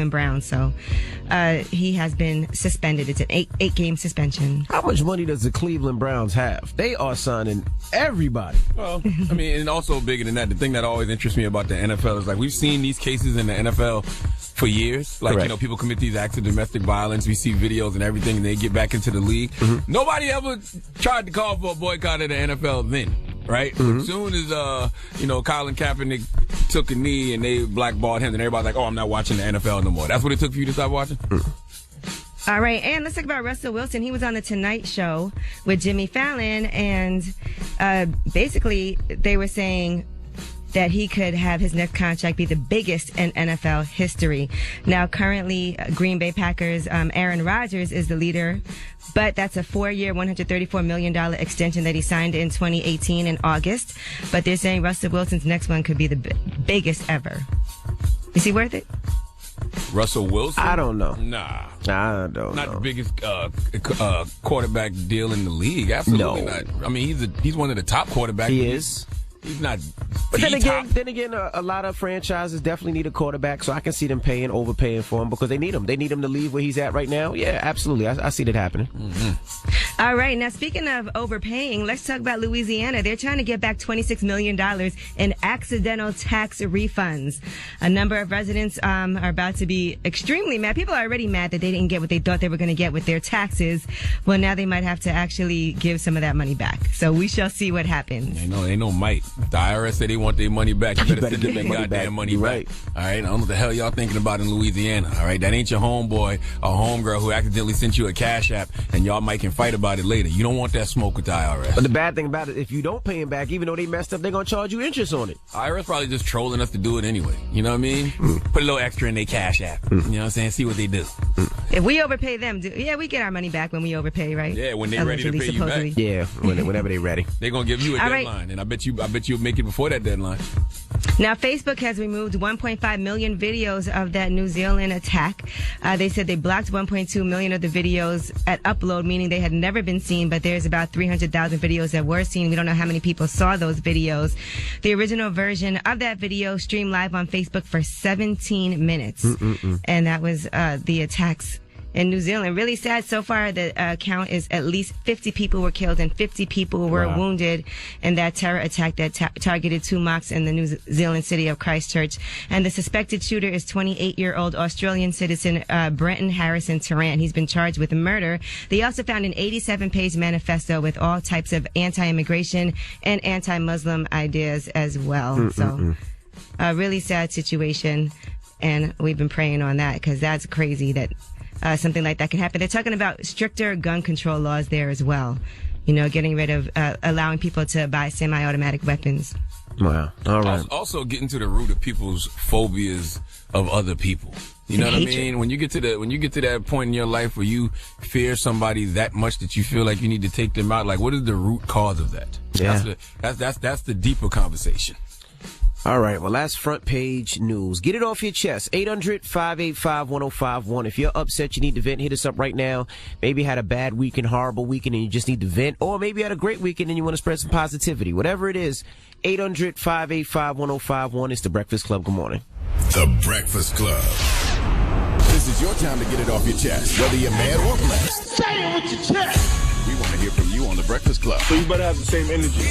Cleveland Browns. So he has been suspended. It's an eight-game suspension. How much money does the Cleveland Browns have? They are signing everybody. Well, I mean, and also bigger than that, the thing that always interests me about the NFL is, like, we've seen these cases in the NFL for years. Like, Correct. you know, people commit these acts of domestic violence. We see videos and everything, and they get back into the league. Mm-hmm. Nobody ever tried to call for a boycott of the NFL then, right? Mm-hmm. As soon as, Colin Kaepernick took a knee and they blackballed him, and everybody's like, oh, I'm not watching the NFL no more. That's what it took for you to stop watching? All right, and let's talk about Russell Wilson. He was on The Tonight Show with Jimmy Fallon, and basically they were saying that he could have his next contract be the biggest in NFL history. Now, currently, Green Bay Packers, Aaron Rodgers is the leader, but that's a 4-year, $134 million extension that he signed in 2018 in August. But they're saying Russell Wilson's next one could be the biggest ever. Is he worth it? Russell Wilson? I don't know. Nah. I don't know. Not the biggest quarterback deal in the league. Absolutely not. I mean, he's one of the top quarterbacks. He is. He's not. But then again, a lot of franchises definitely need a quarterback, so I can see them overpaying for him because they need him. They need him to leave where he's at right now. Yeah, absolutely. I see that happening. Mm-hmm. All right. Now, speaking of overpaying, let's talk about Louisiana. They're trying to get back $26 million in accidental tax refunds. A number of residents are about to be extremely mad. People are already mad that they didn't get what they thought they were going to get with their taxes. Well, now they might have to actually give some of that money back. So we shall see what happens. They know might. The IRS said they want their money back. You better send them that goddamn money back. Right. All right? I don't know what the hell y'all thinking about in Louisiana. All right? That ain't your homeboy or homegirl who accidentally sent you a cash app and y'all might can fight about it later. You don't want that smoke with the IRS. But the bad thing about it, if you don't pay them back, even though they messed up, they're going to charge you interest on it. IRS probably just trolling us to do it anyway. You know what I mean? Put a little extra in their cash app. You know what I'm saying? See what they do. If we overpay them, we get our money back when we overpay, right? Yeah, when they're ready to pay you back. Yeah, whenever they're ready. They're going to give you a deadline. Right. And I bet you'll make it before that deadline. Now, Facebook has removed 1.5 million videos of that New Zealand attack. They said they blocked 1.2 million of the videos at upload, meaning they had never been seen, but there's about 300,000 videos that were seen. We don't know how many people saw those videos. The original version of that video streamed live on Facebook for 17 minutes. And that was the attacks in New Zealand. Really sad. So far, the count is at least 50 people were killed and 50 people were wounded in that terror attack that targeted 2 mosques in the New Zealand city of Christchurch. And the suspected shooter is 28-year-old Australian citizen Brenton Harrison Tarrant. He's been charged with murder. They also found an 87-page manifesto with all types of anti-immigration and anti-Muslim ideas as well. So a really sad situation. And we've been praying on that because that's crazy that something like that can happen. They're talking about stricter gun control laws there as well. Getting rid of allowing people to buy semi-automatic weapons. Wow. All right. Also getting to the root of people's phobias of other people. You know what I mean? When you get to that point in your life where you fear somebody that much that you feel like you need to take them out, like what is the root cause of that? Yeah. That's the deeper conversation. All right. Well, that's front page news. Get it off your chest. 800-585-1051. If you're upset, you need to vent, hit us up right now. Maybe you had a bad weekend, horrible weekend, and you just need to vent. Or maybe you had a great weekend and you want to spread some positivity. Whatever it is, 800-585-1051. It's The Breakfast Club. Good morning. The Breakfast Club. This is your time to get it off your chest, whether you're mad or blessed. Say it with your chest. We want to hear from you on The Breakfast Club. So you better have the same energy.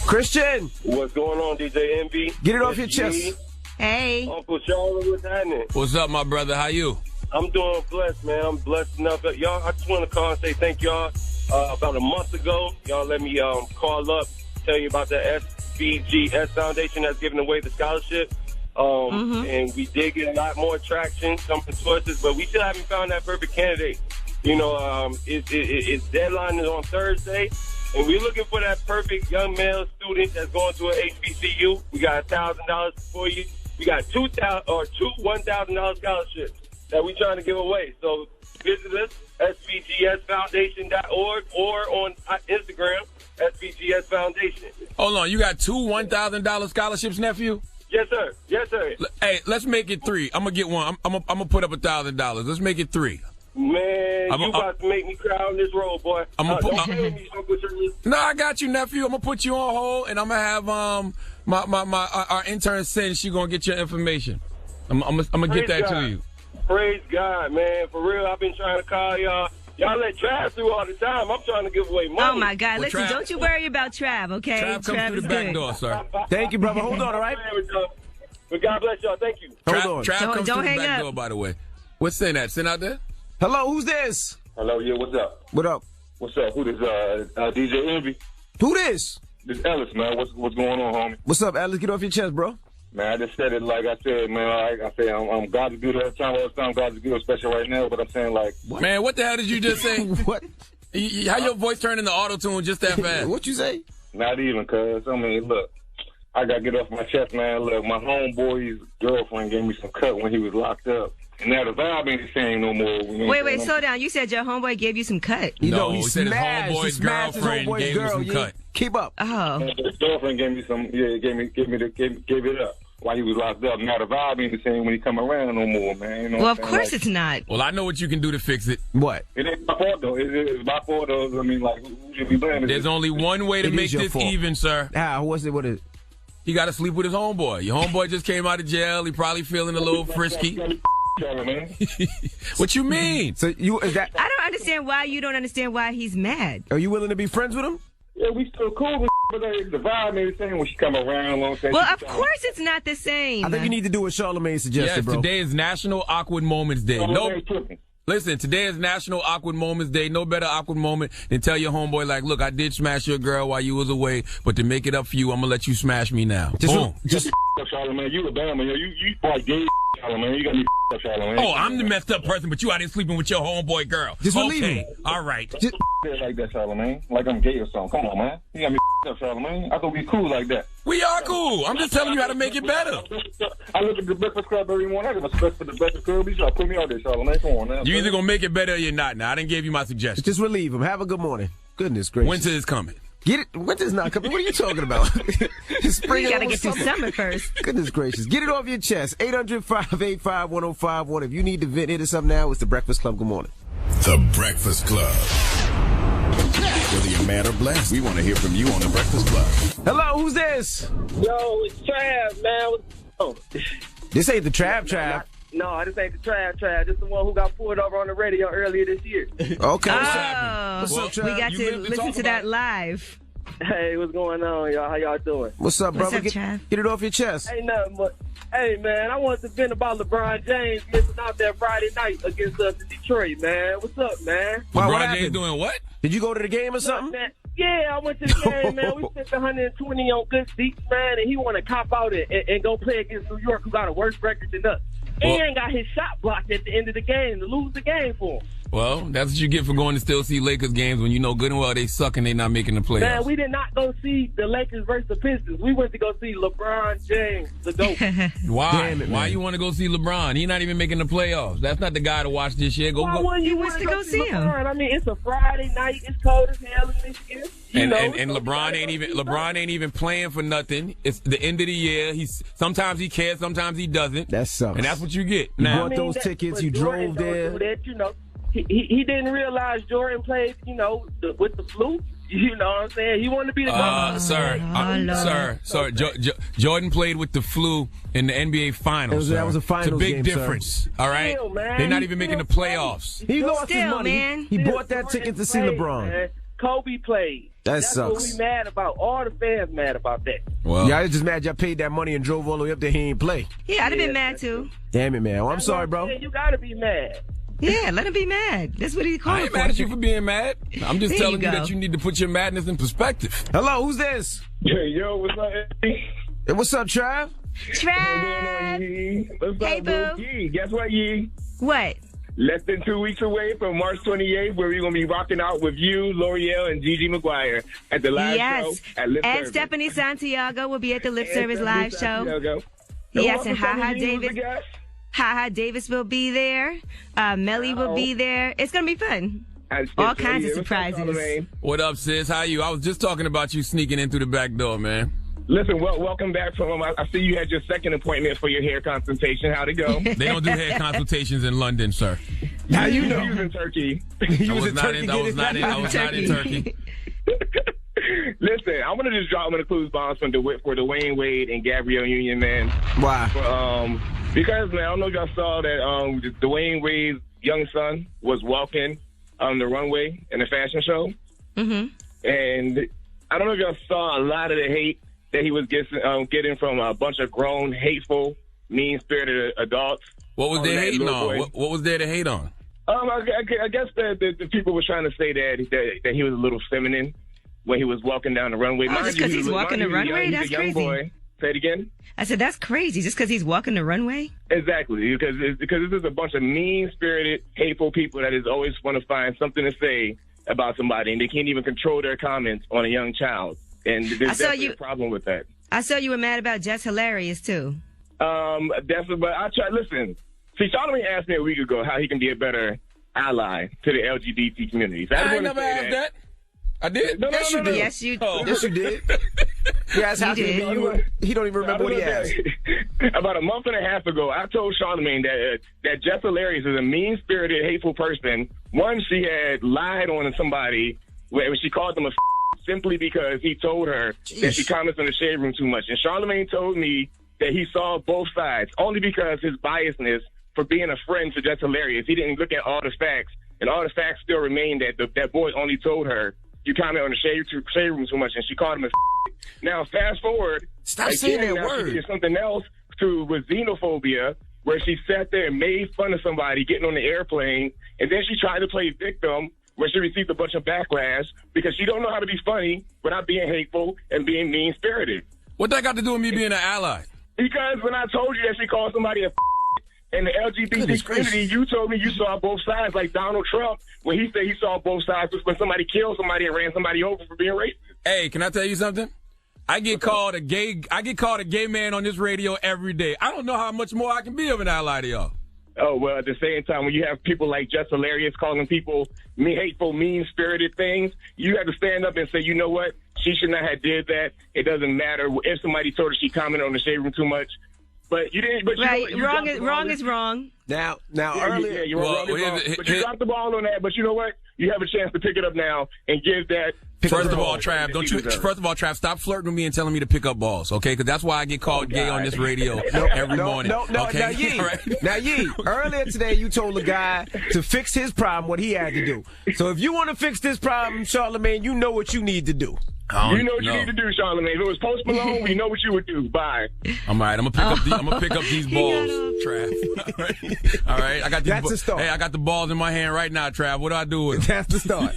Christian! What's going on, DJ Envy? Get it off your chest. Hey. Uncle Charlie, what's happening? What's up, my brother? How you? I'm doing blessed, man. I'm blessed enough. Y'all, I just want to call and say thank y'all. About a month ago, y'all let me call up, tell you about the SBGS Foundation that's giving away the scholarship. And we did get a lot more traction coming towards us, but we still haven't found that perfect candidate. Its deadline is on Thursday. And we're looking for that perfect young male student that's going to an HBCU. We got $1,000 for you. We got two $1,000 scholarships that we're trying to give away. So visit us, svgsfoundation.org, or on Instagram, SVGS Foundation. Hold on, you got 2 $1,000 scholarships, nephew? Yes, sir. Yes, sir. Hey, let's make it 3. I'm gonna get one. I'm gonna put up $1,000. Let's make it 3. Man, you about to make me cry on this road, boy. Don't play with me, Uncle Shirley. No, I got you, nephew. I'm gonna put you on hold, and I'm gonna have our intern send. She gonna get your information. I'm gonna get that God. to you. Praise God, man. For real, I've been trying to call y'all. Y'all let Trav through all the time. I'm trying to give away money. Oh, my God. Well, Listen, Trav- don't you worry about Trav, okay? Trav comes through is the back good. door, sir. Thank you, brother. Hold on, all right? But God bless y'all. Thank you. Hold on. Trav comes Don't through the hang back up. door, by the way. What's Sin at? Sin out there? Hello, who's this? Hello, yeah, what's up? What up? What's up? Who this, DJ Envy? Who this? This Ellis, man. What's going on, homie? What's up, Alice? Get off your chest, bro. Man, I just said it like I said, man. I say I'm God's good all the time. God's good, especially right now. But I'm saying, like, Man, what the hell did you just say? What? How your voice turned into auto-tune just that fast? What you say? not even, cuz. I mean, look, I got to get off my chest, man. Look, my homeboy's girlfriend gave me some cut when he was locked up. And now the vibe ain't the same no more. You know Wait, slow down. You said your homeboy gave you some cut. You No, know, he said his homeboy's girlfriend gave him some cut. Keep up. Oh. His girlfriend gave me some, gave it up while he was locked up. Now the vibe ain't the same when he come around no more, man. You know Well, of what I'm saying? course it's not. Well, I know what you can do to fix it. What? It ain't my fault, though. It's my fault, though. I mean, like, who should be blaming? There's only one way to It make is your this fault. even, sir. How? What's it? What is it? He got to sleep with his homeboy. Your homeboy just came out of jail. He probably feeling a little frisky. man. What you mean? So you is that? I don't understand why you don't understand why he's mad. Are you willing to be friends with him? Yeah, we still cool, but the vibe ain't the same when she come around. Long time. Well, of course it's not the same. I think you need to do what Charlamagne suggested, Yes, bro. today is National Awkward Moments Day. No, listen, today is National Awkward Moments Day. No better awkward moment than tell your homeboy, like, look, I did smash your girl while you was away, but to make it up for you, I'm going to let you smash me now. Boom. Just Charlamagne, you a Bama, yo. You like gay, Charlamagne. You got me up, Charlamagne. Oh, I'm the messed up person, but you out here sleeping with your homeboy girl. Just believe okay, me. all right. Just, like that, Charlamagne. Like I'm gay or something. Come on, man. You got me up, Charlamagne. I thought we cool like that. We are cool. I'm just telling you how to make it better. I look at the Breakfast Club every morning. I got respect for the Breakfast Club. You try to put me out there, Charlamagne. Come on, now. You either going to make it better or you're not. Now, I didn't give you my suggestion. just relieve him. Have a good morning. Goodness gracious. Winter is coming. Get it? Winter's not coming. What are you talking about? Spring You gotta or get through summer first. Goodness gracious. Get it off your chest. 800-585-1051. If you need to vent, hit us up now. It's the Breakfast Club. Good morning. The Breakfast Club. Whether you're mad or blessed, we want to hear from you on The Breakfast Club. Hello, who's this? Yo, it's Trav, man. This ain't the Trav. No, this ain't the Trav. This the one who got pulled over on the radio earlier this year. Okay. Oh, What's up, Trav? we got You to live to listen talk to about that live. Hey, what's going on, y'all? How y'all doing? What's up, brother? What's up, Trav? Get it off your chest. Ain't nothing but, hey, man, I wanted to vent about LeBron James missing out that Friday night against us in Detroit, man. What's up, man? Why, what LeBron James happened? doing what? Did you go to the game or something? Man, yeah, I went to the game, man. We spent 120 on good seats, man, and he want to cop out and go play against New York, who got a worse record than us. And got his shot blocked at the end of the game to lose the game for him. Well, that's what you get for going to still see Lakers games when you know good and well they suck and they not making the playoffs. Man, we did not go see the Lakers versus the Pistons. We went to go see LeBron James, the GOAT. Why? Damn it, Why man. you want to go see LeBron? He not even making the playoffs. That's not the guy to watch this year. Why wouldn't He you wants want to go see him. LeBron? I mean, it's a Friday night. It's cold as hell in Michigan. And LeBron ain't even playing for nothing. It's the end of the year. Sometimes he cares, sometimes he doesn't. That sucks. And that's what you get. You Now, bought those tickets, you drove there. That, you know, he didn't realize Jordan played, you know, with the flu. You know what I'm saying? He wanted to be the Jordan played with the flu in the NBA Finals. That was a finals It's a big game, difference. All right, Still, man, they're not he even making the still playoffs. He lost his Still, money. man. He bought that ticket to see Jordan LeBron. played, man. Kobe played. That's what sucks. we mad about. All the fans mad about that. Well, Y'all just mad y'all paid that money and drove all the way up there. He ain't play. Yeah, I'd have been mad too. Damn it, man. Well, I'm sorry, bro. You gotta be mad. Yeah, let him be mad. That's what he I called ain't for. mad at you for being mad. I'm just There telling you you go. that you need to put your madness in perspective. Hello, who's this? Hey, yo, what's up, Eddie? Hey, what's up, Trav? Trav. Yee? What's Hey, up, boo. Yee? Guess what, Yee? What? Less than 2 weeks away from March 28th, where we're going to be rocking out with you, L'Oreal, and Gigi McGuire at the live Yes. show at Lip And Service. Stephanie Santiago will be at the Lip Service live show. Santiago. Yes, and Haha Haha Davis. Haha Davis will be there. Melly will be there. It's going to be fun. All kinds of surprises. What up, sis? How you? I was just talking about you sneaking in through the back door, man. Listen, welcome back from. I see you had your second appointment for your hair consultation. How'd it go? They don't do hair consultations in London, sir. How you You know? was in Turkey. You I was in not Turkey in getting- Turkey. Listen, I want to just drop one of the clues bombs for Dwayne Wade and Gabrielle Union, man. Why? Because, man, I don't know if y'all saw that Dwayne Wade's young son was walking on the runway in a fashion show. Mm-hmm. And I don't know if y'all saw a lot of the hate that he was getting from a bunch of grown, hateful, mean-spirited adults. What was they hating on? What was there to hate on? I guess the people were trying to say that he was a little feminine when he was walking down the runway. Oh, just because he's walking the runway? That's crazy. Boy. Say it again. I said, that's crazy. Just because he's walking the runway? Exactly. Because this is a bunch of mean-spirited, hateful people that is always want to find something to say about somebody, and they can't even control their comments on a young child. And there's definitely a problem with that. I saw you were mad about Jess Hilarious, too. Definitely. But I tried. Listen, see, Charlamagne asked me a week ago how he can be a better ally to the LGBT community. So I never asked that. I did? No. Yes, you did. Oh. Yes, you did. Yes, how can he don't even remember what he asked. About a month and a half ago, I told Charlamagne that Jess Hilarious is a mean-spirited, hateful person. One, she had lied on somebody when she called them a simply because he told her that she comments on the shade room too much. And Charlamagne told me that he saw both sides, only because his biasness for being a friend to Jess Hilarious. He didn't look at all the facts, and all the facts still remain that boy only told her, you comment on the shade room too much, and she called him a Now, fast forward. Stop saying that word. She did something else with xenophobia, where she sat there and made fun of somebody getting on the airplane, and then she tried to play victim, where she received a bunch of backlash because she don't know how to be funny without being hateful and being mean-spirited. What that got to do with me being an ally? Because when I told you that she called somebody a in the LGBT community, you told me you saw both sides, like Donald Trump, when he said he saw both sides when somebody killed somebody and ran somebody over for being racist. Hey, can I tell you something? I get called a gay man on this radio every day. I don't know how much more I can be of an ally to y'all. Oh, well, at the same time, when you have people like Jess Hilarious calling people hateful, mean-spirited things, you have to stand up and say, you know what? She should not have did that. It doesn't matter if somebody told her she commented on the shade room too much. But you didn't. But right, you wrong is wrong. Now, earlier, you dropped the ball on that. But you know what? You have a chance to pick it up now and give that. First of all, Trav, stop flirting with me and telling me to pick up balls, okay? Because that's why I get called gay on this radio every morning. Okay? Now, Yee, earlier today you told a guy to fix his problem, what he had to do. So if you want to fix this problem, Charlamagne, you know what you need to you need to do, Charlamagne. If it was Post Malone, we know what you would do. Bye. I'm all right. I'm gonna pick up these balls, Trav. All right. I got these. That's the start. Hey, I got the balls in my hand right now, Trav. What do I do with them? That's the start.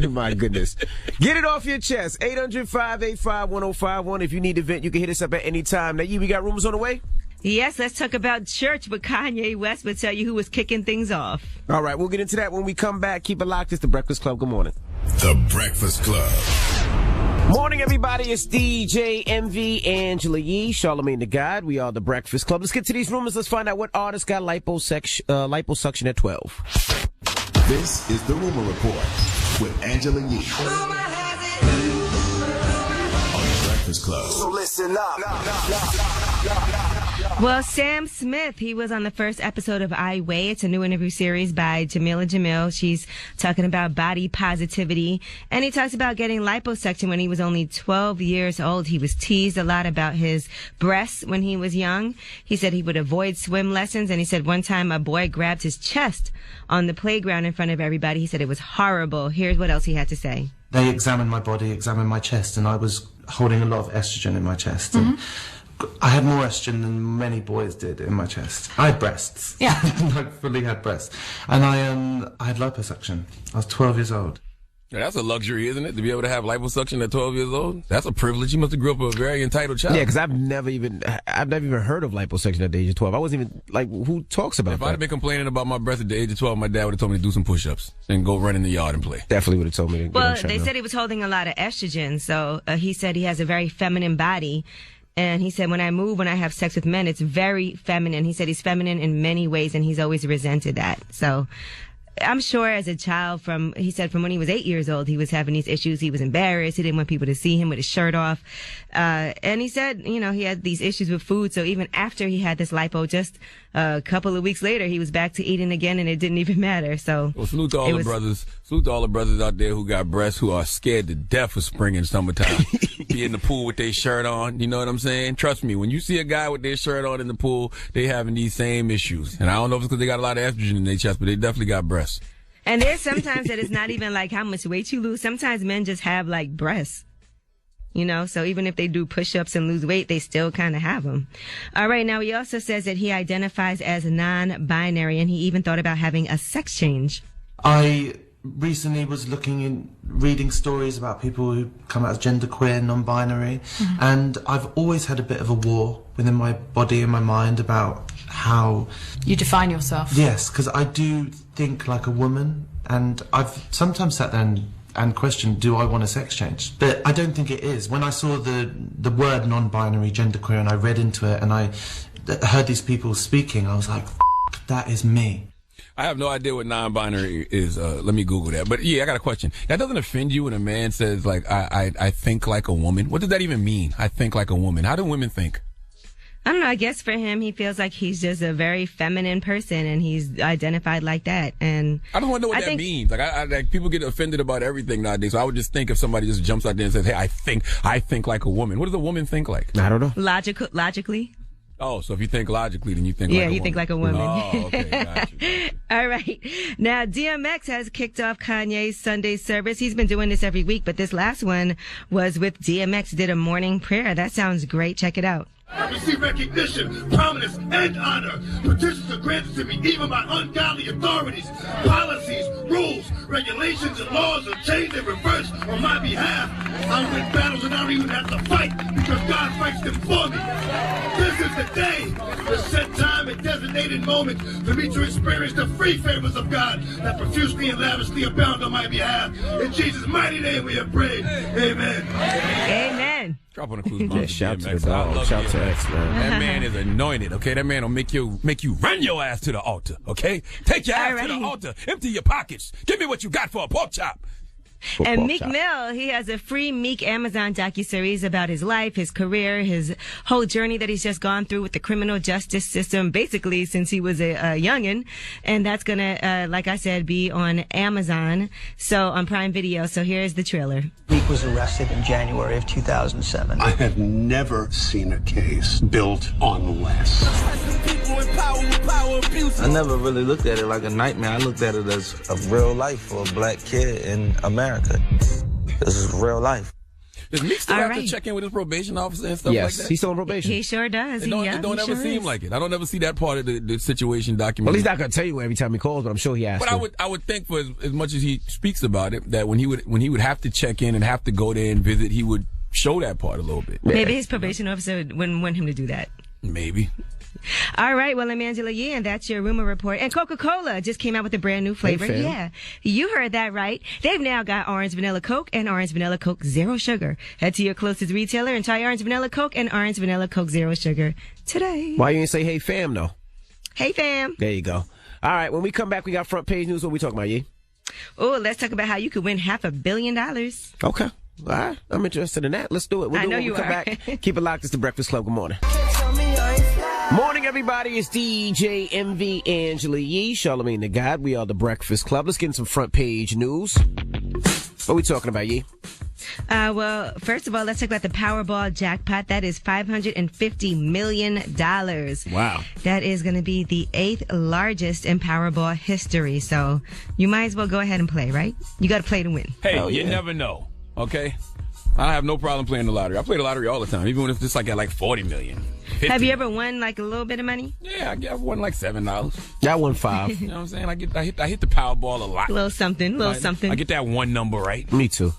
My goodness. Get it off your chest. 800-585-1051. If you need to vent, you can hit us up at any time. Now, we got rumors on the way? Yes, let's talk about church, but Kanye West will tell you who was kicking things off. All right, we'll get into that when we come back. Keep it locked. It's The Breakfast Club. Good morning. The Breakfast Club. Morning, everybody. It's DJ MV, Angela Yee, Charlamagne the God. We are The Breakfast Club. Let's get to these rumors. Let's find out what artist got liposuction at 12. This is the Rumor Report with Angela Yee on The Breakfast Club. So listen up. Well, Sam Smith, he was on the first episode of I Weigh. It's a new interview series by Jamila Jamil. She's talking about body positivity. And he talks about getting liposuction when he was only 12 years old. He was teased a lot about his breasts when he was young. He said he would avoid swim lessons. And he said one time a boy grabbed his chest on the playground in front of everybody. He said it was horrible. Here's what else he had to say. They examined my body, examined my chest, and I was holding a lot of estrogen in my chest. Mm-hmm. And I had more estrogen than many boys did in my chest. I had breasts. Yeah. I fully had breasts. And I had liposuction. I was 12 years old. Yeah, that's a luxury, isn't it? To be able to have liposuction at 12 years old? That's a privilege. You must have grew up a very entitled child. Yeah, because I've never even heard of liposuction at the age of 12. I wasn't even, who talks about that? If I'd have been complaining about my breasts at the age of 12, my dad would have told me to do some push-ups and go run in the yard and play. Definitely would have told me to. Well, they said he was holding a lot of estrogen, so he said he has a very feminine body. And he said, when I have sex with men, it's very feminine. He said he's feminine in many ways, and he's always resented that. So I'm sure as a child he said from when he was 8 years old, he was having these issues. He was embarrassed. He didn't want people to see him with his shirt off. And he said, he had these issues with food. So even after he had this lipo, just a couple of weeks later, he was back to eating again and it didn't even matter. So, well, salute to all the brothers. Salute to all the brothers out there who got breasts who are scared to death of spring and summertime. Be in the pool with their shirt on. You know what I'm saying? Trust me, when you see a guy with their shirt on in the pool, they having these same issues. And I don't know if it's because they got a lot of estrogen in their chest, but they definitely got breasts. And there's sometimes that it's not even like how much weight you lose. Sometimes men just have like breasts. So even if they do push-ups and lose weight, they still kind of have them. All right. Now, he also says that he identifies as non-binary, and he even thought about having a sex change. I recently was reading stories about people who come out as genderqueer, non-binary, and I've always had a bit of a war within my body and my mind about how... You define yourself. Yes, because I do think like a woman, and I've sometimes sat there and questioned, do I want a sex change? But I don't think it is. When I saw the word non-binary, genderqueer, and I read into it, and I heard these people speaking, I was like, that is me. I have no idea what non-binary is. Let me Google that. But yeah, I got a question. That doesn't offend you when a man says, like, I think like a woman? What does that even mean? I think like a woman. How do women think? I don't know. I guess for him, he feels like he's just a very feminine person, and he's identified like that. And I don't want to know what that means. Like, people get offended about everything nowadays. So I would just think if somebody just jumps out there and says, "Hey, I think like a woman." What does a woman think like? I don't know. Logically. Oh, so if you think logically, then you think like a woman. Yeah, you think like a woman. Oh, okay, got you. All right. Now, DMX has kicked off Kanye's Sunday service. He's been doing this every week, but this last one was with DMX, did a morning prayer. That sounds great. Check it out. I receive recognition, prominence, and honor. Petitions are granted to me even by ungodly authorities. Policies, rules, regulations, and laws are changed and reversed on my behalf. I win battles and I don't even have to fight because God fights them for me. This is the day, the set time and designated moment for me to experience the free favors of God that profusely and lavishly abound on my behalf. In Jesus' mighty name we have prayed. Amen. Amen. Drop on a clue. Yeah, shout to the dog. Shout to X, man. That man is anointed, okay? That man will make you run your ass to the altar, okay? Take your ass to the altar. Empty your pockets. Give me what you got for a pork chop. And Meek Mill, he has a free Meek Amazon docuseries about his life, his career, his whole journey that he's just gone through with the criminal justice system, basically since he was a youngin'. And that's gonna, like I said, be on Amazon, so on Prime Video. So here's the trailer. Meek was arrested in January of 2007. I have never seen a case built on less. I never really looked at it like a nightmare. I looked at it as a real life for a black kid in America. This is real life. Does Meek still have to check in with his probation officer and stuff like that? Yes, he's still on probation. He sure does. It don't ever seem like it. I don't ever see that part of the situation documented. Well, he's not going to tell you every time he calls, but I'm sure he has to. But I would think for as much as he speaks about it, that when he would have to check in and have to go there and visit, he would show that part a little bit. Maybe his probation officer wouldn't want him to do that. Maybe. All right, well, I'm Angela Yee, and that's your rumor report. And Coca-Cola just came out with a brand new flavor. Hey, yeah, you heard that right. They've now got Orange Vanilla Coke and Orange Vanilla Coke Zero Sugar. Head to your closest retailer and try Orange Vanilla Coke and Orange Vanilla Coke Zero Sugar today. Why you ain't say, hey, fam, though? Hey, fam. There you go. All right, when we come back, we got front page news. What we talking about, Yee? Oh, let's talk about how you could win $500 million. Okay. All right, I'm interested in that. Let's do it. I know you come are. Back. Keep it locked. It's the Breakfast Club. Good morning. Morning, everybody. It's DJ MV Angela Yee, Charlamagne the God. We are the Breakfast Club. Let's get in some front page news. What are we talking about, Yee? Well, first of all, let's talk about the Powerball jackpot. That is $550 million. Wow. That is going to be the 8th largest in Powerball history. So you might as well go ahead and play, right? You got to play to win. Hey, you never know, okay? I have no problem playing the lottery. I play the lottery all the time, even if it's like at like 40 million. 50. Have you ever won like a little bit of money? Yeah, I've won like $7. Yeah, I won $5. You know what I'm saying? I hit the Powerball a lot. A little something. I get that one number right. Me too.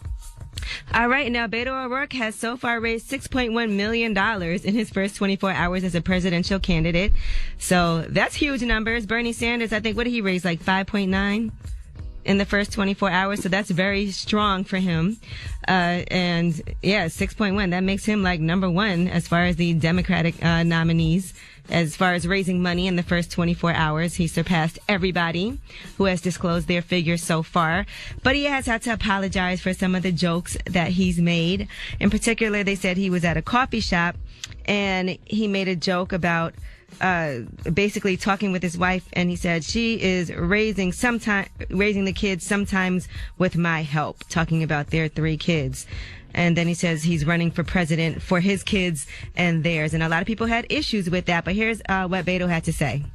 All right, now Beto O'Rourke has so far raised $6.1 million in his first 24 hours as a presidential candidate. So that's huge numbers. Bernie Sanders, I think, what did he raise? Like 5.9 in the first 24 hours. So that's very strong for him. And yeah, 6.1. That makes him like number one as far as the Democratic nominees As far as raising money in the first 24 hours, he surpassed everybody who has disclosed their figures so far. But he has had to apologize for some of the jokes that he's made. In particular, they said he was at a coffee shop and he made a joke about basically talking with his wife, and he said she is raising the kids sometimes with my help, talking about their 3 kids. And then he says he's running for president for his kids and theirs. And a lot of people had issues with that. But here's what Beto had to say.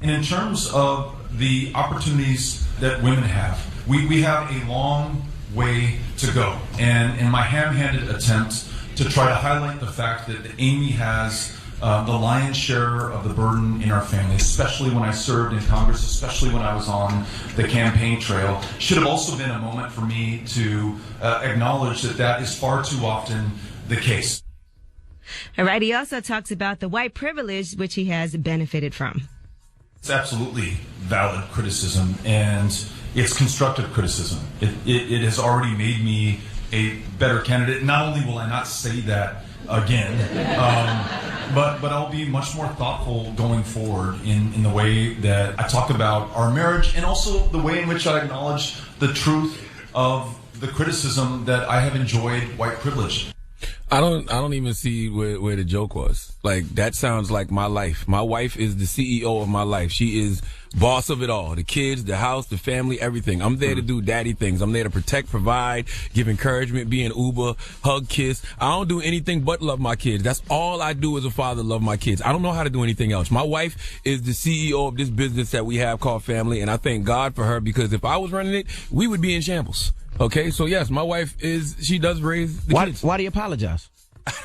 And in terms of the opportunities that women have, we have a long way to go. And in my ham-handed attempt to try to highlight the fact that Amy has the lion's share of the burden in our family, especially when I served in Congress, especially when I was on the campaign trail, should have also been a moment for me to acknowledge that is far too often the case. All right. He also talks about the white privilege which he has benefited from. It's absolutely valid criticism, and it's constructive criticism. It has already made me a better candidate. Not only will I not say that again, but I'll be much more thoughtful going forward in the way that I talk about our marriage, and also the way in which I acknowledge the truth of the criticism that I have enjoyed white privilege. I don't even see where the joke was. Like, that sounds like my life. My wife is the CEO of my life. She is boss of it all. The kids, the house, the family, everything. I'm there to do daddy things. I'm there to protect, provide, give encouragement, be an Uber, hug, kiss. I don't do anything but love my kids. That's all I do as a father, love my kids. I don't know how to do anything else. My wife is the CEO of this business that we have called family, and I thank God for her, because if I was running it, we would be in shambles. Okay, so yes, my wife she does raise the kids. Why do you apologize?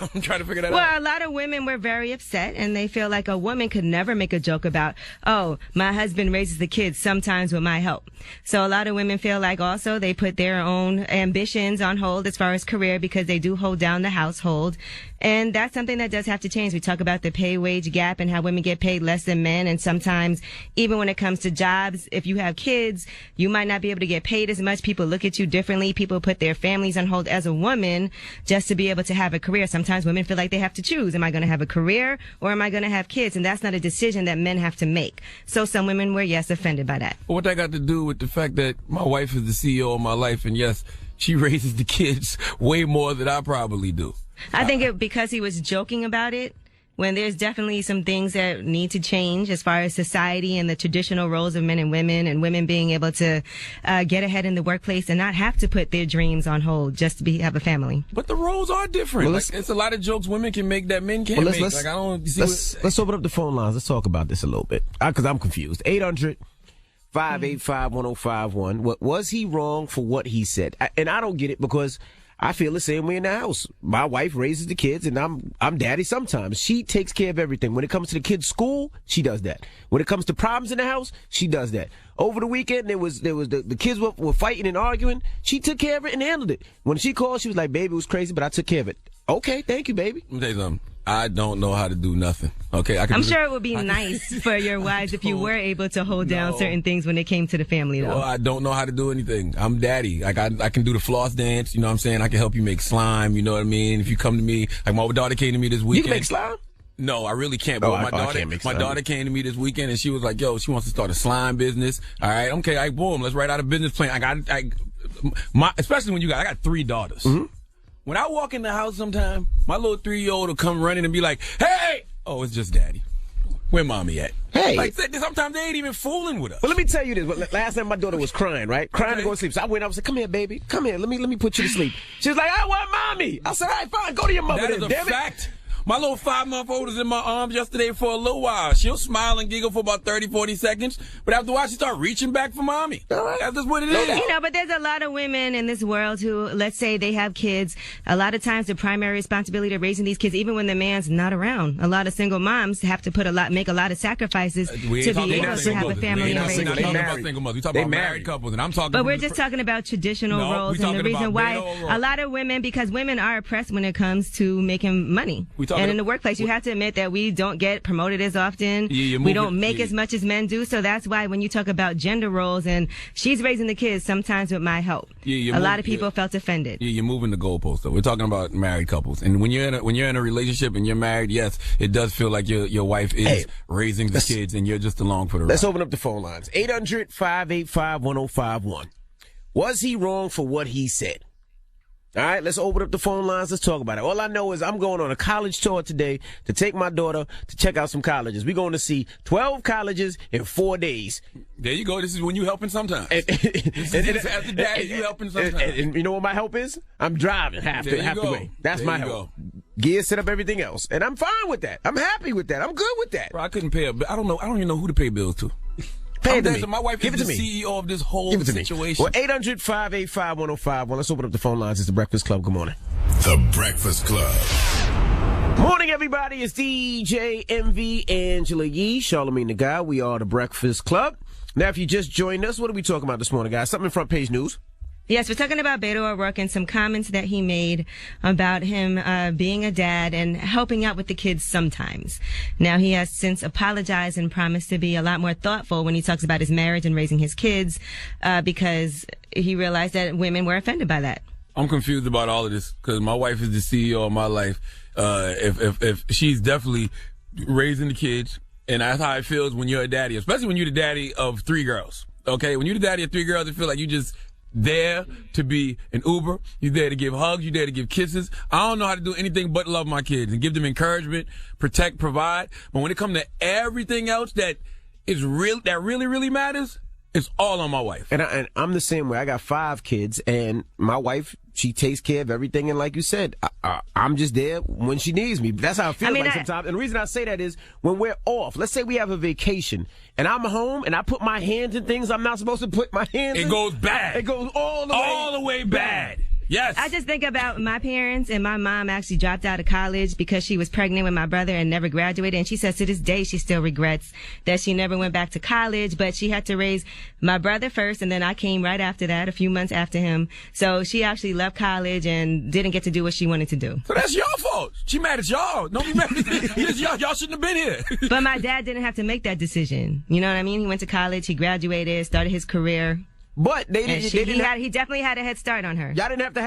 I'm trying to figure that out. Well, a lot of women were very upset, and they feel like a woman could never make a joke about, oh, my husband raises the kids sometimes with my help. So a lot of women feel like also they put their own ambitions on hold as far as career, because they do hold down the household. And that's something that does have to change. We talk about the pay-wage gap and how women get paid less than men. And sometimes, even when it comes to jobs, if you have kids, you might not be able to get paid as much. People look at you differently. People put their families on hold as a woman just to be able to have a career. Sometimes women feel like they have to choose. Am I going to have a career or am I going to have kids? And that's not a decision that men have to make. So some women were, yes, offended by that. Well, what that got to do with the fact that my wife is the CEO of my life, and yes, she raises the kids way more than I probably do. I think because he was joking about it, when there's definitely some things that need to change as far as society and the traditional roles of men and women being able to get ahead in the workplace and not have to put their dreams on hold just to have a family. But the roles are different. Well, it's a lot of jokes women can make that men can't make. Like, I don't see let's open up the phone lines. Let's talk about this a little bit, because I'm confused. 800-585-1051. Was he wrong for what he said? And I don't get it, because I feel the same way in the house. My wife raises the kids, and I'm daddy sometimes. She takes care of everything. When it comes to the kids' school, she does that. When it comes to problems in the house, she does that. Over the weekend, there was the kids were fighting and arguing. She took care of it and handled it. When she called, she was like, "Baby, it was crazy, but I took care of it." Okay, thank you, baby. Let me tell you something. I don't know how to do nothing. Okay, I'm sure it would be nice for your wives if you were able to hold down certain things when it came to the family, though. Well, I don't know how to do anything. I'm daddy. Like, I can do the floss dance. You know what I'm saying? I can help you make slime. You know what I mean? If you come to me, like my daughter came to me this weekend. You can make slime? No, I really can't. But my daughter came to me this weekend, and she was like, "Yo, she wants to start a slime business." All right, okay, boom, let's write out a business plan. Especially when I got 3 daughters. Mm-hmm. When I walk in the house sometime, my little 3-year-old will come running and be like, "Hey!" Oh, it's just daddy. Where mommy at? Hey. Like, sometimes they ain't even fooling with us. Well, let me tell you this. Last night my daughter was crying, right? Crying to go to sleep. So I went up and said, "Come here, baby. Come here. Let me put you to sleep." She was like, "I want mommy." I said, "All right, fine. Go to your mother." That is a fact. My little 5-month-old was in my arms yesterday for a little while. She'll smile and giggle for about 30, 40 seconds. But after a while, she start reaching back for mommy. That's just what it is. You know, but there's a lot of women in this world who, let's say they have kids. A lot of times the primary responsibility of raising these kids, even when the man's not around. A lot of single moms have to make a lot of sacrifices to be able to have a family and raise kids. We talking single mothers. We talking about married couples, and I'm talking. But we're just talking about traditional roles, and the reason why a lot of women, because women are oppressed when it comes to making money. We And in the workplace, you have to admit that we don't get promoted as often. We don't make as much as men do. So that's why when you talk about gender roles and she's raising the kids sometimes with my help, a lot of people felt offended. Yeah, you're moving the goalposts though. We're talking about married couples. And when you're in a relationship and you're married, yes, it does feel like your wife is raising the kids and you're just along for the ride. Let's open up the phone lines. 800-585-1051. Was he wrong for what he said? All right, let's open up the phone lines. Let's talk about it. All I know is I'm going on a college tour today to take my daughter to check out some colleges. We're going to see 12 colleges in 4 days. There you go. This is when you helping sometimes. As the daddy, you helping sometimes. And you know what my help is? I'm driving half the way. That's my help. Gear, set up everything else. And I'm fine with that. I'm happy with that. I'm good with that. Bro, I couldn't pay a bill. I don't even know who to pay bills to. Pay it to me. My wife is the CEO of this whole situation. Well, 800-585-1051. Let's open up the phone lines. It's The Breakfast Club. Good morning. The Breakfast Club. Morning, everybody. It's DJ MV, Angela Yee, Charlamagne the Guy. We are The Breakfast Club. Now, if you just joined us, what are we talking about this morning, guys? Something in front page news. Yes, we're talking about Beto O'Rourke and some comments that he made about him being a dad and helping out with the kids sometimes. Now, he has since apologized and promised to be a lot more thoughtful when he talks about his marriage and raising his kids because he realized that women were offended by that. I'm confused about all of this because my wife is the CEO of my life. If she's definitely raising the kids, and that's how it feels when you're a daddy, especially when you're the daddy of 3 girls. Okay, when you're the daddy of 3 girls, it feels like you just there to be an Uber. You're there to give hugs. You're there to give kisses. I don't know how to do anything but love my kids and give them encouragement, protect, provide. But when it comes to everything else that really matters, it's all on my wife. And I'm the same way. I got 5 kids, and my wife, she takes care of everything. And like you said, I'm just there when she needs me. That's how I feel sometimes. And the reason I say that is when we're off, let's say we have a vacation, and I'm home, and I put my hands in things I'm not supposed to put my hands in. It goes bad. It goes all the way bad. Yes. I just think about my parents, and my mom actually dropped out of college because she was pregnant with my brother and never graduated. And she says to this day she still regrets that she never went back to college, but she had to raise my brother first, and then I came right after that, a few months after him. So she actually left college and didn't get to do what she wanted to do. So that's your fault. She mad at y'all. Don't be mad at me. Y'all shouldn't have been here. But my dad didn't have to make that decision. You know what I mean? He went to college, he graduated, started his career. But he definitely had a head start on her. Y'all didn't have to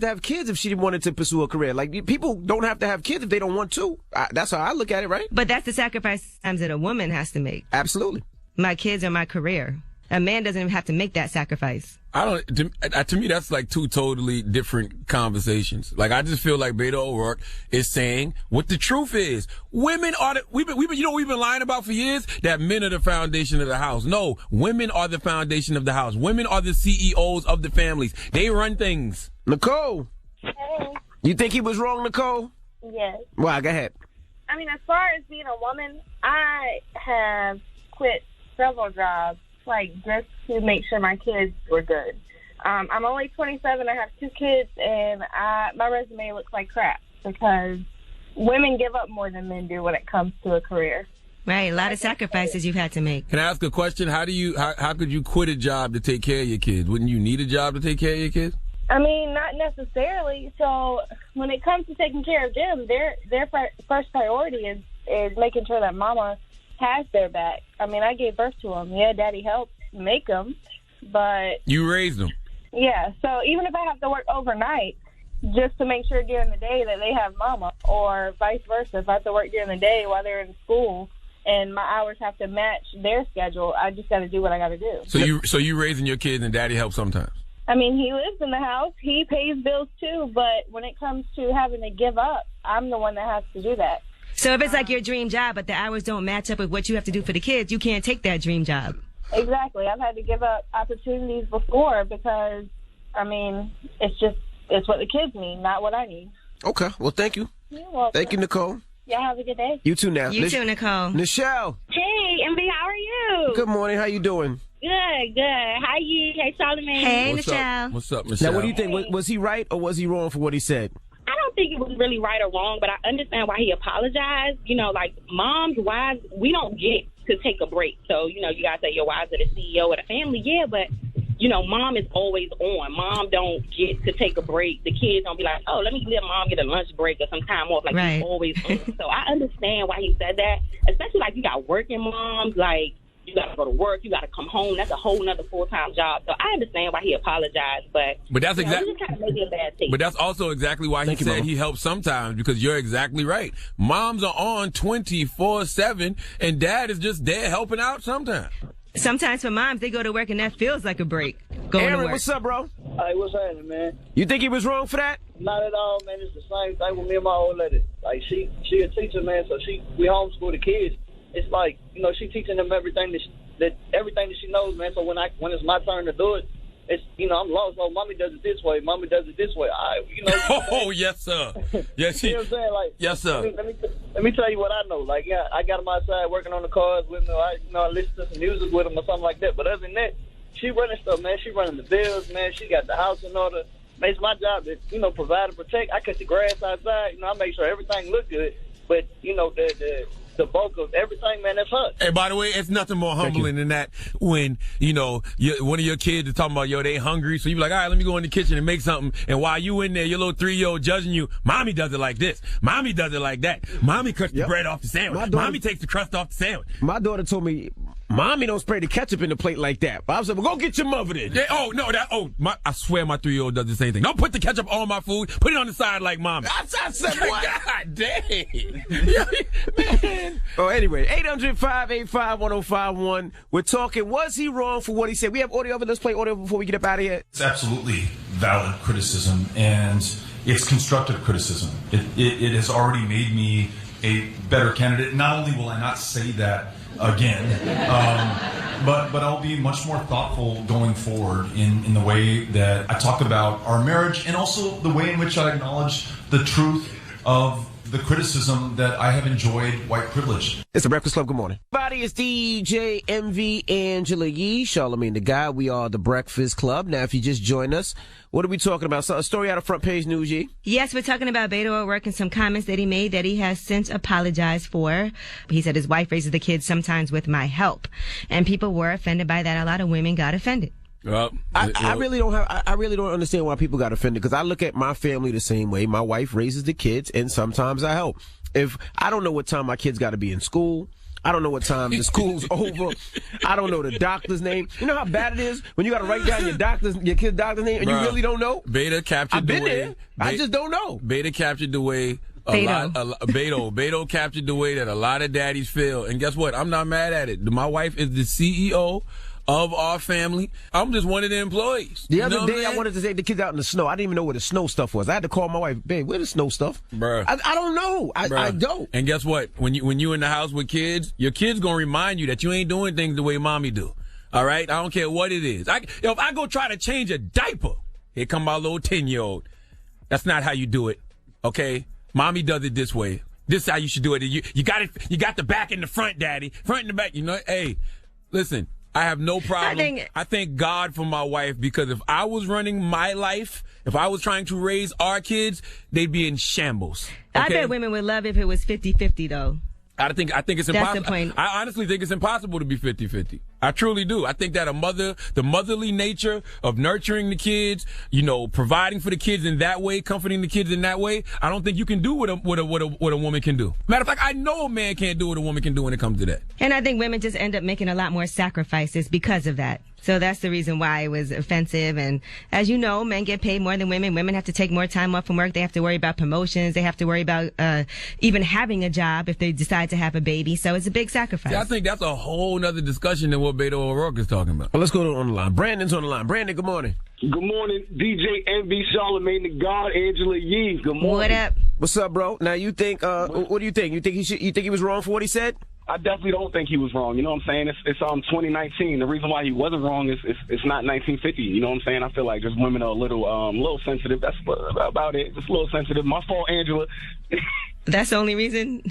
have kids if she wanted to pursue a career. Like, people don't have to have kids if they don't want to. That's how I look at it, right? But that's the sacrifice sometimes that a woman has to make. Absolutely. My kids or my career. A man doesn't even have to make that sacrifice. To me, that's like 2 totally different conversations. Like, I just feel like Beto O'Rourke is saying what the truth is. Women are we've been lying about for years, that men are the foundation of the house. No, women are the foundation of the house. Women are the CEOs of the families. They run things. Nicole. Hey. You think he was wrong, Nicole? Yes. Well, go ahead. I mean, as far as being a woman, I have quit several jobs, like, just to make sure my kids were good. I'm only 27. I have 2 kids, and my resume looks like crap because women give up more than men do when it comes to a career. Right, a lot of sacrifices you've had to make. Can I ask a question? How could you quit a job to take care of your kids? Wouldn't you need a job to take care of your kids? I mean, not necessarily. So when it comes to taking care of them, their first priority is making sure that mama has their back. I mean, I gave birth to them. Yeah, daddy helped make them, but... You raised them. Yeah, so even if I have to work overnight just to make sure during the day that they have mama, or vice versa, if I have to work during the day while they're in school and my hours have to match their schedule, I just got to do what I got to do. So you raising your kids and daddy helps sometimes? I mean, he lives in the house. He pays bills too, but when it comes to having to give up, I'm the one that has to do that. So if it's like your dream job, but the hours don't match up with what you have to do for the kids, you can't take that dream job. Exactly. I've had to give up opportunities before because, I mean, it's what the kids need, not what I need. Okay. Well, thank you. You're welcome. Thank you, Nicole. Y'all have a good day. You too now. You too, Nicole. Nichelle. Hey, MB, how are you? Good morning. How you doing? Good. Hi, you. Hey, Charlamagne. Hey, Nichelle. What's up, Michelle? Now, what do you think? Was he right or was he wrong for what he said? I don't think it was really right or wrong, but I understand why he apologized. You know, like, moms, wives, we don't get to take a break. So, you know, you guys say your wives are the CEO of the family. Yeah, but mom is always on. Mom don't get to take a break. The kids don't be like, oh, let me let mom get a lunch break or some time off. Like, right. She's always on. So I understand why he said that, especially like you got working moms, like you got to go to work, you got to come home. That's a whole nother full-time job. So I understand why he apologized, but that's exactly, just kind of made it a bad taste. But that's also exactly why he said he helps sometimes, because you're exactly right. Moms are on 24/7, and dad is just there helping out sometimes. Sometimes for moms, they go to work and that feels like a break. Aaron, what's up, bro? Hey, what's happening, man? You think he was wrong for that? Not at all, man. It's the same thing with me and my old lady. Like, she a teacher, man, so we homeschool the kids. It's like, she teaching them everything that she knows, man. So when it's my turn to do it, it's, I'm lost. Oh, mommy does it this way. Mommy does it this way. Oh, yes, sir. Yes, you know what I'm saying? Like, yes, sir. Let me tell you what I know. Like, yeah, I got them outside working on the cars with me. I listen to some music with them or something like that. But other than that, she running stuff, man. She running the bills, man. She got the house in order. It's my job to, provide and protect. I cut the grass outside. I make sure everything look good. But, the bulk of everything, man, that's her. Hey, by the way, it's nothing more humbling than that when, one of your kids is talking about, they hungry. So you be like, all right, let me go in the kitchen and make something. And while you in there, your little 3-year-old judging you, mommy does it like this. Mommy does it like that. Mommy cuts the bread off the sandwich. Mommy takes the crust off the sandwich. My daughter told me, mommy don't spray the ketchup in the plate like that. I was like, well, go get your mother then. Yeah, I swear my 3-year-old does the same thing. Don't put the ketchup on my food. Put it on the side like mommy. I said, what? God dang. Man. Oh, anyway, 800-585-1051. We're talking, was he wrong for what he said? We have audio of it. Let's play audio before we get up out of here. It's absolutely valid criticism, and it's constructive criticism. It has already made me a better candidate. Not only will I not say that again, but I'll be much more thoughtful going forward in the way that I talk about our marriage, and also the way in which I acknowledge the truth of the criticism that I have enjoyed white privilege. It's the Breakfast Club. Good morning. Everybody, it's DJ MV Angela Yee, Charlamagne the Guy. We are the Breakfast Club. Now, if you just joined us, what are we talking about? So, a story out of Front Page News, Yee? Yes, we're talking about Beto O'Rourke and some comments that he made that he has since apologized for. He said his wife raises the kids sometimes with my help. And people were offended by that. A lot of women got offended. I really don't understand why people got offended, because I look at my family the same way. My wife raises the kids, and sometimes I help. If I don't know what time my kids got to be in school, I don't know what time the school's over. I don't know the doctor's name. You know how bad it is when you got to write down your kid's doctor's name, and you really don't know. Beta captured I've been there. I just don't know. Beta captured the way. Beto captured the way that a lot of daddies feel, and guess what? I'm not mad at it. My wife is the CEO of our family. I'm just one of the employees. The other day, I wanted to take the kids out in the snow. I didn't even know where the snow stuff was. I had to call my wife, babe, where's the snow stuff? Bruh. I don't know. I don't. And guess what? When you in the house with kids, your kids gonna remind you that you ain't doing things the way mommy do. All right? I don't care what it is. If I go try to change a diaper, here come my little 10-year-old. That's not how you do it. Okay? Mommy does it this way. This is how you should do it. You got the back and the front, daddy. Front and the back. Hey, listen. I have no problem. I thank God for my wife, because if I was running my life, if I was trying to raise our kids, they'd be in shambles. Okay? I bet women would love if it was 50-50, though. I think it's impossible. That's the point. I honestly think it's impossible to be 50-50. I truly do. I think that the motherly nature of nurturing the kids, providing for the kids in that way, comforting the kids in that way, I don't think you can do what a woman can do. Matter of fact, I know a man can't do what a woman can do when it comes to that. And I think women just end up making a lot more sacrifices because of that. So that's the reason why it was offensive. And as you know, men get paid more than women. Women have to take more time off from work. They have to worry about promotions. They have to worry about even having a job if they decide to have a baby. So it's a big sacrifice. See, I think that's a whole nother discussion than what Beto O'Rourke is talking about. Well, let's go on the line. Brandon's on the line. Brandon, good morning. Good morning, DJ MV Charlamagne the God, Angela Yee. Good morning. What up? What's up, bro? Now you think? What do you think? You think he was wrong for what he said? I definitely don't think he was wrong. You know what I'm saying? It's 2019. The reason why he wasn't wrong is it's not 1950. You know what I'm saying? I feel like just women are a little sensitive. That's about it. Just a little sensitive. My fault, Angela. That's the only reason.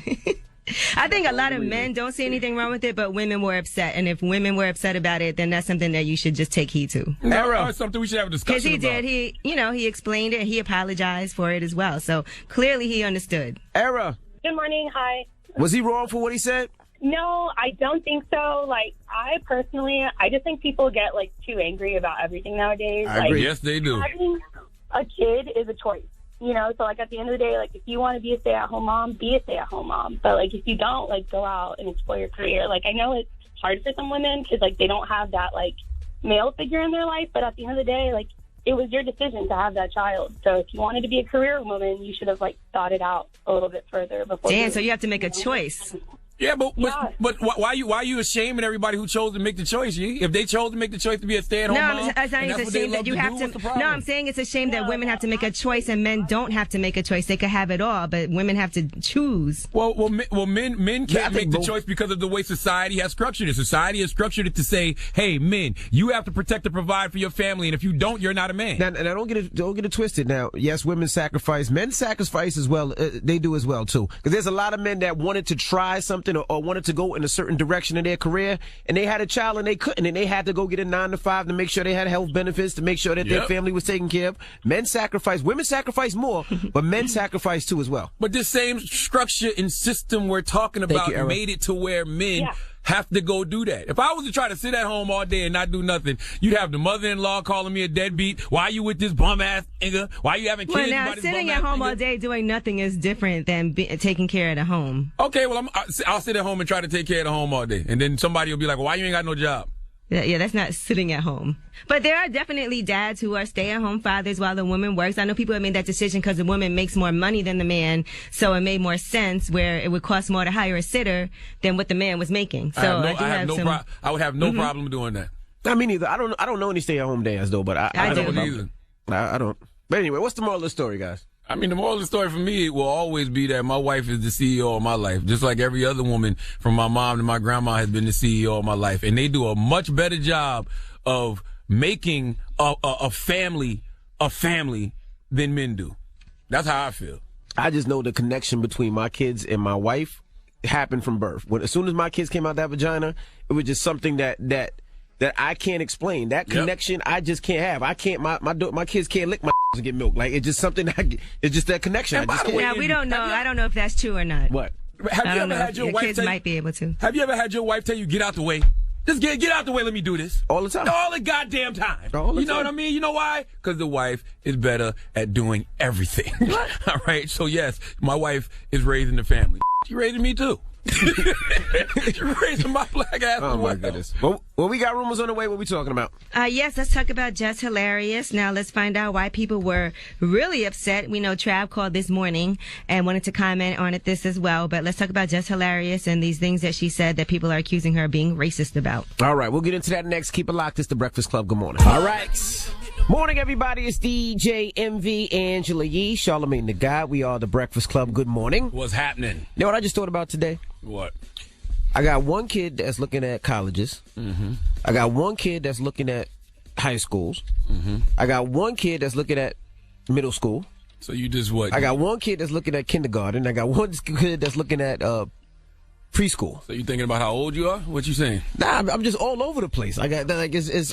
I think a lot of men don't see anything wrong with it, but women were upset. And if women were upset about it, then that's something that you should just take heed to. That's something we should have a discussion about. Because he did. He explained it. He apologized for it as well. So clearly he understood. Era. Good morning. Hi. Was he wrong for what he said? No, I don't think so. Like, I just think people get, like, too angry about everything nowadays. I agree. Yes, they do. Having a kid is a choice, you know? So, like, at the end of the day, like, if you want to be a stay-at-home mom, be a stay-at-home mom. But, like, if you don't, like, go out and explore your career. Like, I know it's hard for some women because, like, they don't have that, like, male figure in their life. But at the end of the day, like, it was your decision to have that child. So if you wanted to be a career woman, you should have, like, thought it out a little bit further before. Dan, so you have to make a choice. Yeah, but why are you ashaming everybody who chose to make the choice? If they chose to make the choice to be a stay-at-home mom, it's not a shame that you have to. No, I'm saying it's a shame that women have to make a choice and men don't have to make a choice. They could have it all, but women have to choose. Well, men can't make the choice because of the way society has structured it. Society has structured it to say, "Hey, men, you have to protect and provide for your family, and if you don't, you're not a man." Now, and don't get it twisted. Now, yes, women sacrifice, men sacrifice as well. They do as well too, because there's a lot of men that wanted to try something or wanted to go in a certain direction in their career, and they had a child and they couldn't, and they had to go get a 9 to 5 to make sure they had health benefits, to make sure that their family was taken care of. Men sacrifice, women sacrifice more, but men sacrifice too as well. But this same structure and system we're talking about made it to where men have to go do that. If I was to try to sit at home all day and not do nothing, you'd have the mother-in-law calling me a deadbeat. Why you with this bum-ass nigga? Why you having kids? Well, now, sitting at home all day doing nothing is different than taking care of the home. Okay, well, I'll sit at home and try to take care of the home all day. And then somebody will be like, well, why you ain't got no job? Yeah, that's not sitting at home. But there are definitely dads who are stay-at-home fathers while the woman works. I know people have made that decision because the woman makes more money than the man, so it made more sense where it would cost more to hire a sitter than what the man was making. So I would have no problem doing that. I mean, either. I don't know any stay-at-home dads though, but I don't either. I don't. But anyway, what's the moral of the story, guys? I mean, the moral of the story for me will always be that my wife is the CEO of my life, just like every other woman from my mom to my grandma has been the CEO of my life. And they do a much better job of making a family than men do. That's how I feel. I just know the connection between my kids and my wife happened from birth. As soon as my kids came out that vagina, it was just something that I can't explain. That connection I just can't have. I can't. My kids can't lick my and get milk. Like, it's just something. It's just that connection. I just can't. Now, we don't know. I don't know if that's true or not. What? Have you ever had your wife? Kids might be able to. Have you ever had your wife tell you, "Get out the way"? Just get out the way. Let me do this. All the time. All the goddamn time. You know what I mean? You know why? Because the wife is better at doing everything. All right. So yes, my wife is raising the family. She raising me too. You're raising my black ass. Oh my goodness. Well, we got rumors on the way. What we talking about? Yes, let's talk about Just Hilarious. Now let's find out why people were really upset. We know Trav called this morning and wanted to comment on this as well. But let's talk about Just Hilarious and these things that she said that people are accusing her of being racist about. All right, we'll get into that next. Keep it locked. It's the Breakfast Club. Good morning. All right. Morning, everybody. It's DJ MV, Angela Yee, Charlamagne the God. We are the Breakfast Club. Good morning. What's happening? You know what I just thought about today? What? I got one kid that's looking at colleges. Mm-hmm. I got one kid that's looking at high schools. Mm-hmm. I got one kid that's looking at middle school. So you just what? I got one kid that's looking at kindergarten. I got one kid that's looking at preschool. So you thinking about how old you are? What you saying? Nah, I'm just all over the place. I got I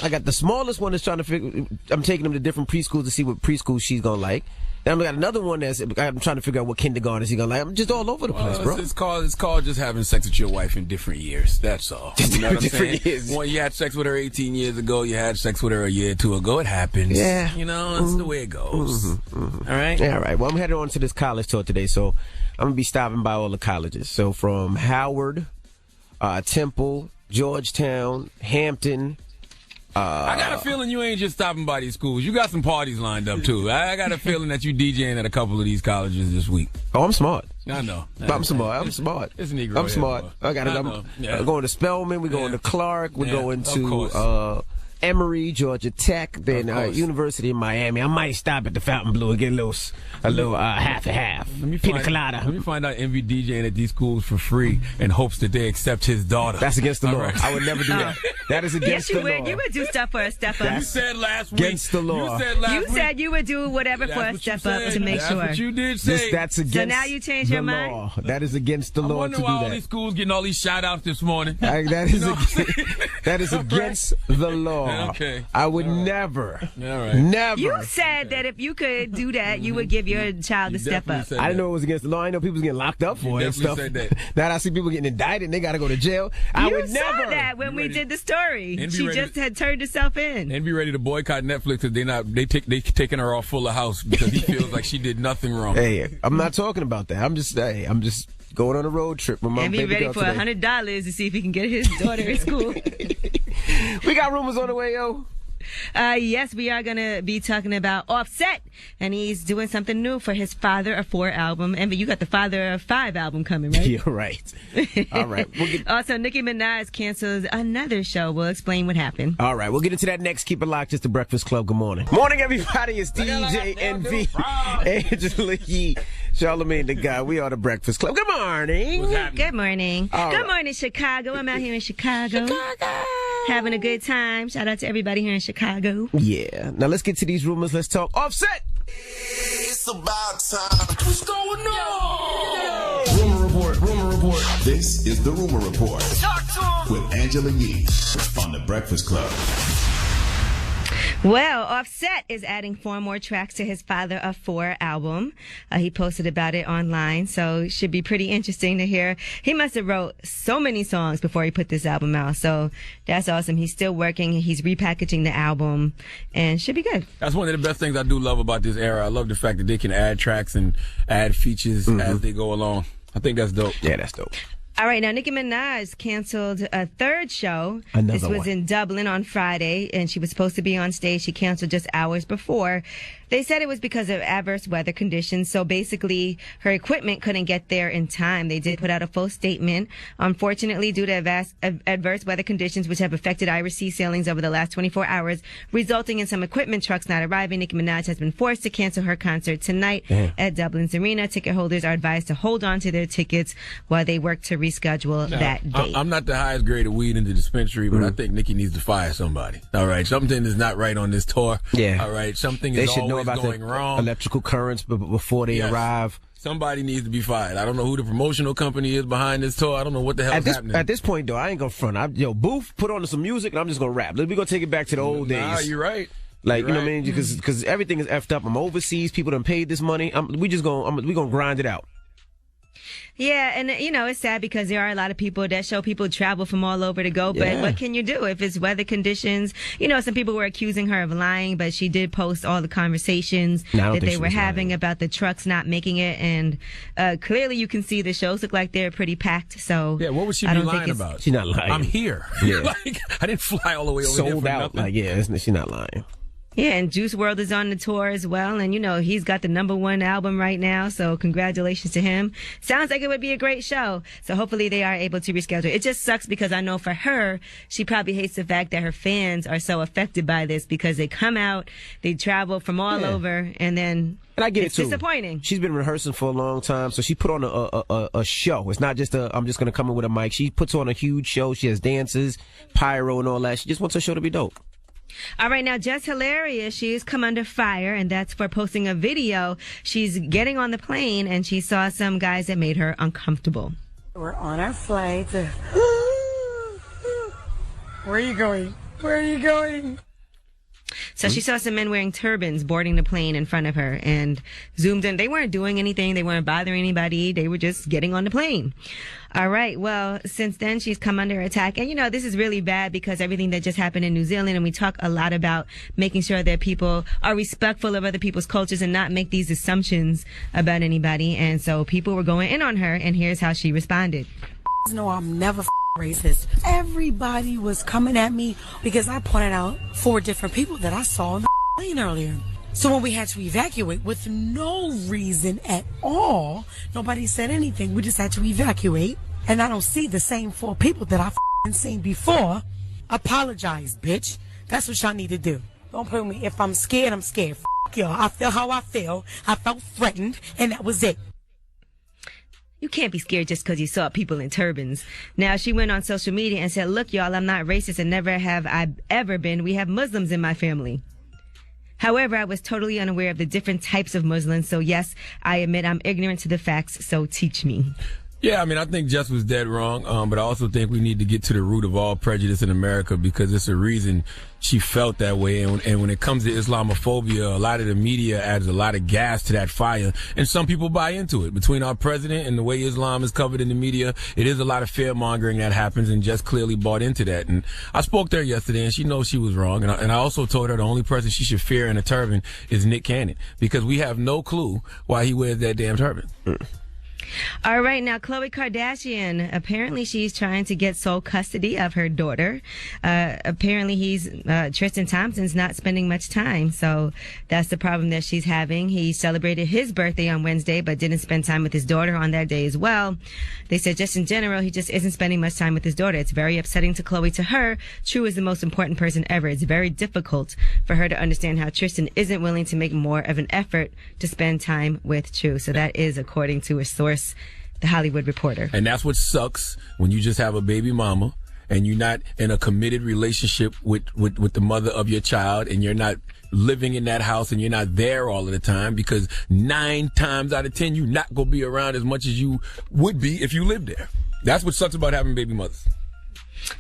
got the smallest one that's trying to figure. I'm taking him to different preschools to see what preschool she's gonna like. Then I got another one that's I'm trying to figure out what kindergarten is he gonna like. I'm just all over the place, bro. It's called just having sex with your wife in different years. That's all. Just you know what I'm saying? years. One, you had sex with her 18 years ago. You had sex with her a year or two ago. It happens. Yeah. You know, that's the way it goes. Mm-hmm. Mm-hmm. All right? Yeah, all right. Well, I'm headed on to this college tour today, so I'm going to be stopping by all the colleges. So from Howard, Temple, Georgetown, Hampton. I got a feeling you ain't just stopping by these schools. You got some parties lined up, too. I got a feeling that you DJing at a couple of these colleges this week. Oh, I'm smart. I know. I'm smart. It's Negro. I'm smart. I'm going to Spelman. We're going to Clark. We're going to Emory, Georgia Tech, then University of Miami. I might stop at the Fontainebleau and get a little half and half. Pina colada. Let me find out MV DJing at these schools for free in hopes that they accept his daughter. That's against the law. Right. I would never do that. That is against the law. Yes, you would. You would do stuff for a step up. You said last week. Against the law. You said you would do whatever for a step up to make sure. That's what you did say. That's against so now you change your mind? Law. That is against the law to do that. I wonder why all these schools getting all these shout-outs this morning. That is against the law. Okay. I would never. All right. Never. You said that if you could do that, you would give your child a step up. I didn't know it was against the law. I didn't know people was getting locked up for it and stuff. Said that. Now that I see people getting indicted and they got to go to jail. I would never. You saw that when we did the story. And She just had turned herself in. And be ready to boycott Netflix if they taking her off Fuller House because he feels like she did nothing wrong. Hey, I'm not talking about that. I'm just going on a road trip with my and be baby ready girl for today. $100 to see if he can get his daughter in school. We got rumors on the way, yo. Yes, we are going to be talking about Offset, and he's doing something new for his Father of 4 album. And you got the Father of 5 album coming, right? You're right. All right. Also, Nicki Minaj canceled another show. We'll explain what happened. All right. We'll get into that next. Keep it locked. It's the Breakfast Club. Good morning. Morning, everybody. It's DJ NV, Angela Yee, Charlamagne the Guy. We are the Breakfast Club. Good morning. Good morning. All Good right. morning, Chicago. I'm out here in Chicago. Having a good time. Shout out to everybody here in Chicago. Yeah. Now let's get to these rumors. Let's talk Offset. It's about time. What's going on? Rumor report. Rumor report. This is the Rumor Report Talk to him. with Angela Yee on the Breakfast Club. Well, Offset is adding 4 more tracks to his Father of 4 album. He posted about it online, so it should be pretty interesting to hear. He must have wrote so many songs before he put this album out, so that's awesome. He's still working. He's repackaging the album, and should be good. That's one of the best things I do love about this era. I love the fact that they can add tracks and add features as they go along. I think that's dope. Yeah, that's dope. All right, now Nicki Minaj canceled a 3rd show. Another This was one. in Dublin on Friday, and she was supposed to be on stage. She canceled just hours before. They said it was because of adverse weather conditions. So basically, her equipment couldn't get there in time. They did put out a full statement. Unfortunately, due to adverse weather conditions, which have affected Irish sea sailings over the last 24 hours, resulting in some equipment trucks not arriving, Nicki Minaj has been forced to cancel her concert tonight at Dublin's Arena. Ticket holders are advised to hold on to their tickets while they work to reschedule that date. I'm not the highest grade of weed in the dispensary, but I think Nicki needs to fire somebody. All right, something is not right on this tour. Yeah. All right, something They is should know always about going the wrong. electrical currents before they arrive. Somebody needs to be fired. I don't know who the promotional company is behind this tour. I don't know what the hell is happening. At this point, though, I ain't gonna front. Booth, put on some music, and I'm just gonna rap. We're gonna take it back to the old days. Nah, you're right. Like, You're you know right. what I mean? Because everything is effed up. I'm overseas. People done paid this money. We gonna grind it out. Yeah, and it's sad because there are a lot of people that show people travel from all over to go, but what can you do if it's weather conditions? Some people were accusing her of lying, but she did post all the conversations that they were having about the trucks not making it, and clearly you can see the shows look like they're pretty packed. So Yeah, what would she be lying about? She's not lying. I'm here. Yeah. Like, I didn't fly all the way over there Sold for out. nothing. Like, she's not lying. Yeah, and Juice WRLD is on the tour as well, and he's got the #1 album right now, so congratulations to him. Sounds like it would be a great show, so hopefully they are able to reschedule. It just sucks because I know for her, she probably hates the fact that her fans are so affected by this because they come out, they travel from all over, and then And I get it's it too. disappointing. She's been rehearsing for a long time, so she put on a show. It's not just I'm just gonna come in with a mic. She puts on a huge show. She has dances, pyro, and all that. She just wants her show to be dope. All right, now Jess Hilarious, she's come under fire, and that's for posting a video. She's getting on the plane, and she saw some guys that made her uncomfortable. We're on our flight. Where are you going? Where are you going? So she saw some men wearing turbans boarding the plane in front of her and zoomed in. They weren't doing anything. They weren't bothering anybody. They were just getting on the plane. All right. Well, since then, she's come under attack. And, this is really bad because everything that just happened in New Zealand, and we talk a lot about making sure that people are respectful of other people's cultures and not make these assumptions about anybody. And so people were going in on her, and here's how she responded. No, I'm never racist. Everybody was coming at me because I pointed out 4 different people that I saw on the plane earlier. So when we had to evacuate with no reason at all, nobody said anything. We just had to evacuate. And I don't see the same 4 people that I seen before. Apologize, bitch. That's what y'all need to do. Don't play with me. If I'm scared, I'm scared. Y'all. I feel how I feel. I felt threatened, and that was it. You can't be scared just because you saw people in turbans. Now, she went on social media and said, look, y'all, I'm not racist and never have I ever been. We have Muslims in my family. However, I was totally unaware of the different types of Muslims. So, yes, I admit I'm ignorant to the facts. So teach me. Yeah, I mean, I think Jess was dead wrong, but I also think we need to get to the root of all prejudice in America because it's a reason she felt that way. And when it comes to Islamophobia, a lot of the media adds a lot of gas to that fire, and some people buy into it. Between our president and the way Islam is covered in the media, it is a lot of fear-mongering that happens, and Jess clearly bought into that. And I spoke to her yesterday, and she knows she was wrong. And I also told her the only person she should fear in a turban is Nick Cannon, because we have no clue why he wears that damn turban. All right, now Khloe Kardashian, apparently she's trying to get sole custody of her daughter. Apparently Tristan Thompson's not spending much time, so that's the problem that she's having. He celebrated his birthday on Wednesday, but didn't spend time with his daughter on that day as well. They said just in general, he just isn't spending much time with his daughter. It's very upsetting to Khloe. To her, True is the most important person ever. It's very difficult for her to understand how Tristan isn't willing to make more of an effort to spend time with True. So that is according to a source, The Hollywood Reporter. And that's what sucks when you just have a baby mama and you're not in a committed relationship with the mother of your child, and you're not living in that house and you're not there all of the time, because 9 times out of 10, you're not going to be around as much as you would be if you lived there. That's what sucks about having baby mothers.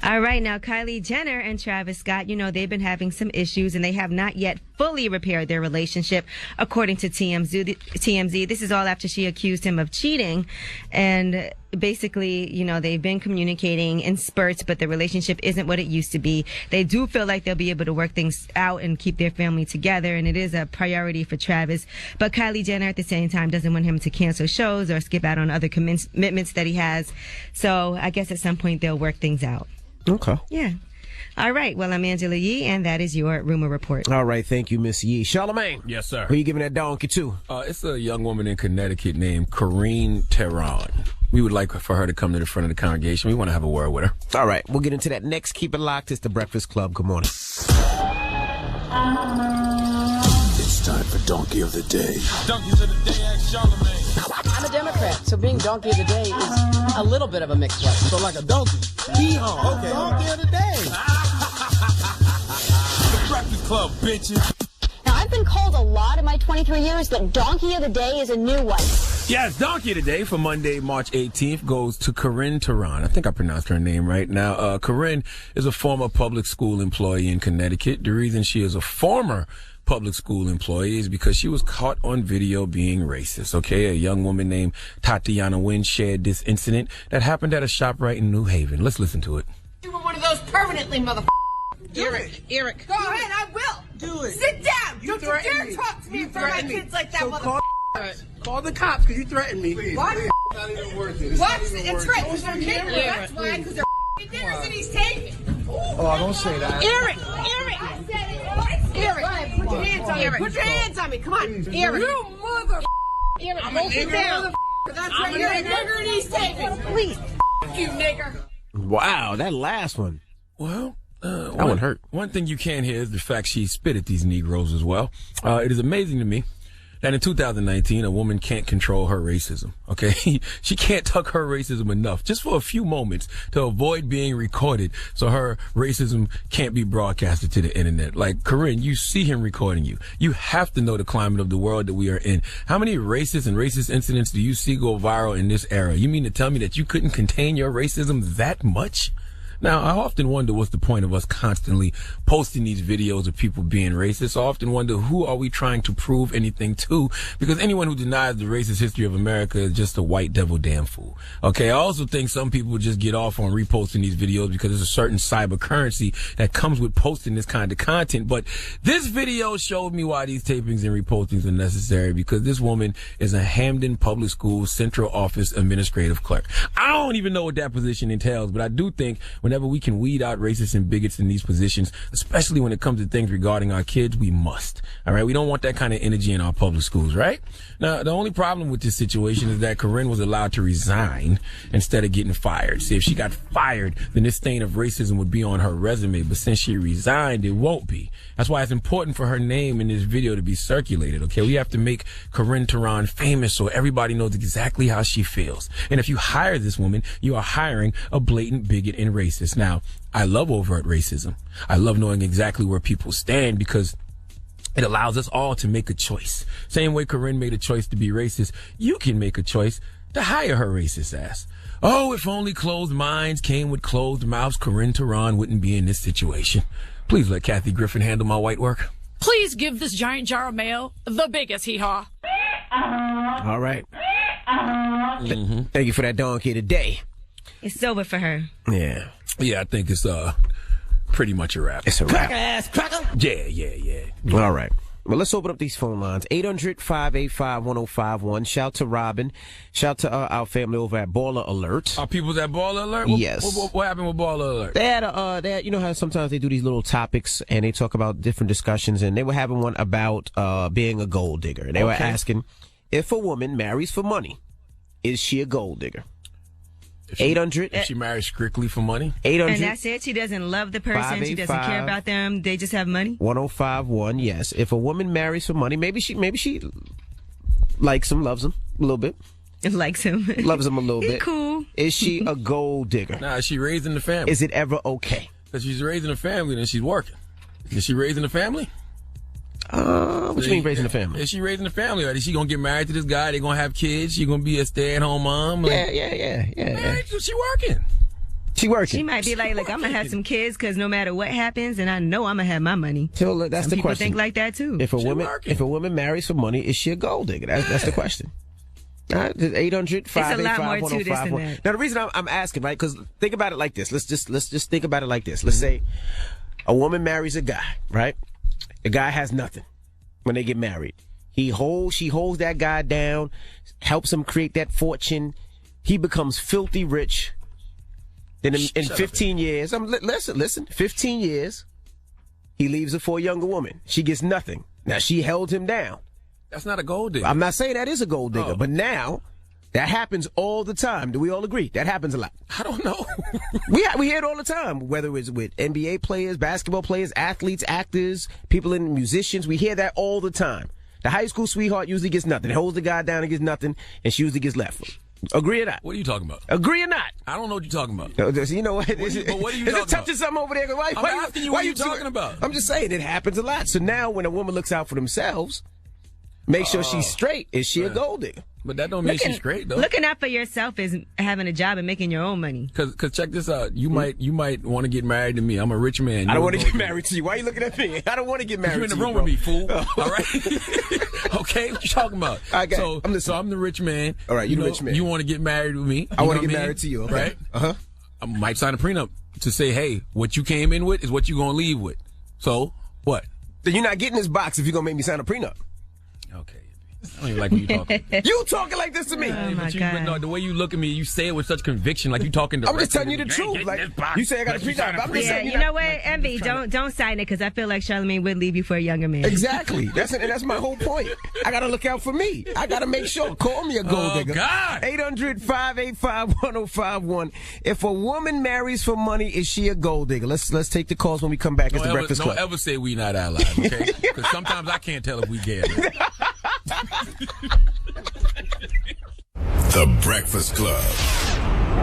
All right, now Kylie Jenner and Travis Scott, they've been having some issues and they have not yet fully repaired their relationship, according to TMZ. This is all after she accused him of cheating. And basically, they've been communicating in spurts, but the relationship isn't what it used to be. They do feel like they'll be able to work things out and keep their family together, and it is a priority for Travis. But Kylie Jenner, at the same time, doesn't want him to cancel shows or skip out on other commitments that he has. So I guess at some point they'll work things out. Okay. Yeah. All right. Well, I'm Angela Yee, and that is your rumor report. All right. Thank you, Miss Yee. Charlamagne. Yes, sir. Who you giving that donkey to? It's a young woman in Connecticut named Corinne Tehran. We would like for her to come to the front of the congregation. We want to have a word with her. All right. We'll get into that next. Keep it locked. It's the Breakfast Club. Good morning. It's time for Donkey of the Day. Donkeys of the Day, ask Charlamagne. I'm a Democrat, so being Donkey of the Day is a little bit of a mixed up. So like a donkey. Yeehaw. Okay. Donkey of the Day. The Breakfast Club, bitches. Now, I've been called a lot in my 23 years, but Donkey of the Day is a new one. Yes, Donkey of the Day for Monday, March 18th goes to Corinne Tehran. I think I pronounced her name right. Now, Corinne is a former public school employee in Connecticut. The reason she is a former public school employee is because she was caught on video being racist. Okay, a young woman named Tatiana Wynn shared this incident that happened at a ShopRite in New Haven. Let's listen to it. You were one of those permanently, motherfucker. Eric. Go ahead, I will. Do it. Sit down. Don't you dare me. talk to me in front of my kids like that, so motherfucker. Call the cops, because you threatened me. Please, what? Please. Not even worth it. What? It's right. Because they're kidding. That's why, because they're dinners that he's taking. Oh, don't say that. Eric. Put your hands on me. Put your hands on me. Come on. Please, Eric. You mother. Eric, I'm a nigger. Down. That's right. You're a nigger and he's taking. Please. You nigger. Wow, that last one. Well, that one hurt. One thing you can't hear is the fact she spit at these Negroes as well. It is amazing to me that in 2019, a woman can't control her racism, okay? She can't tuck her racism enough, just for a few moments, to avoid being recorded so her racism can't be broadcasted to the internet. Like, Corinne, you see him recording you. You have to know the climate of the world that we are in. How many racist incidents do you see go viral in this era? You mean to tell me that you couldn't contain your racism that much? Now, I often wonder what's the point of us constantly posting these videos of people being racist. I often wonder, who are we trying to prove anything to? Because anyone who denies the racist history of America is just a white devil damn fool. Okay, I also think some people just get off on reposting these videos because there's a certain cyber currency that comes with posting this kind of content. But this video showed me why these tapings and repostings are necessary, because this woman is a Hamden Public School Central Office Administrative Clerk. I don't even know what that position entails, but I do think whenever we can weed out racists and bigots in these positions, especially when it comes to things regarding our kids, we must. All right? We don't want that kind of energy in our public schools, right? Now, the only problem with this situation is that Corinne was allowed to resign instead of getting fired. See, if she got fired, then this stain of racism would be on her resume. But since she resigned, it won't be. That's why it's important for her name in this video to be circulated, okay? We have to make Corinne Tehran famous so everybody knows exactly how she feels. And if you hire this woman, you are hiring a blatant bigot and racist. Now, I love overt racism. I love knowing exactly where people stand, because it allows us all to make a choice. Same way Corinne made a choice to be racist, you can make a choice to hire her racist ass. Oh, if only closed minds came with closed mouths, Corinne Tehran wouldn't be in this situation. Please let Kathy Griffin handle my white work. Please give this giant jar of mayo the biggest hee-haw. All right. Thank you for that donkey today. It's over for her. Yeah. Yeah, I think it's pretty much a wrap. It's a wrap. Ass cracker. Yeah. All right. Well, let's open up these phone lines. 800-585-1051. Shout to Robin. Shout to our family over at Baller Alert. Are people at Baller Alert? Yes. What happened with Baller Alert? They had, you know how sometimes they do these little topics and they talk about different discussions, and they were having one about being a gold digger. And they were asking, if a woman marries for money, is she a gold digger? 800. If she marries strictly for money? 800. And that's it? She doesn't love the person. She doesn't care about them. They just have money? 1051, yes. If a woman marries for money, maybe she likes him, loves him a little bit. Likes him. Loves him a little bit. Cool. Is she a gold digger? Nah, is she raising the family? Is it ever okay? If she's raising a family, then she's working. Is she raising a family? What you mean raising a family? Is she raising a family? Or is she going to get married to this guy? They going to have kids? She going to be a stay-at-home mom? Yeah. Man, she working. She working. She might be like, look, I'm going to have some kids because no matter what happens, and I know I'm going to have my money. So that's the question. People think like that, too. If a woman marries for money, is she a gold digger? That's the question. 800-585-1051. Now, the reason I'm asking, right, because think about it like this. Let's just think about it like this. Let's say a woman marries a guy, right? The guy has nothing when they get married. She holds that guy down, helps him create that fortune. He becomes filthy rich. Then in 15 years, listen, 15 years, he leaves her for a younger woman. She gets nothing. Now, she held him down. That's not a gold digger. I'm not saying that is a gold digger, but now that happens all the time. Do we all agree? That happens a lot. I don't know. We hear it all the time, whether it's with NBA players, basketball players, athletes, actors, people in musicians. We hear that all the time. The high school sweetheart usually gets nothing. Holds the guy down and gets nothing, and she usually gets left. Agree or not? What are you talking about? Agree or not? I don't know what you're talking about. You know what? What are you talking about? Is it touching something over there? I'm asking you what you're talking about. I'm just saying it happens a lot. So now when a woman looks out for themselves, make sure she's straight. Is she a gold digger? But that don't mean she's straight, though. Looking out for yourself is having a job and making your own money. Cause check this out. You might want to get married to me. I'm a rich man. I don't want to get married to you. Why are you looking at me? I don't want to get married to you. You're in the room with me, fool. All right. Okay, what you talking about? So I'm the rich man. All right, you the rich man. You want to get married with me? I want to get married to you, okay. Right? Uh-huh. I might sign a prenup to say, hey, what you came in with is what you're gonna leave with. So what? Then you're not getting this box if you're gonna make me sign a prenup. Okay. I don't even like when you talking. You talking like this to me. Oh my God. But no, the way you look at me, you say it with such conviction, like you talking to. I'm just telling you the truth. Like you say, I got a prenup. I'm just saying. You know what, Envy? Don't sign it because I feel like Charlamagne would leave you for a younger man. Exactly. That's my whole point. I gotta look out for me. I gotta make sure. Call me a gold digger. God. 800-585-1051. If a woman marries for money, is she a gold digger? Let's take the calls when we come back. It's the Breakfast Club. Don't ever say we not allies, okay? Because sometimes I can't tell if we get it. The Breakfast Club.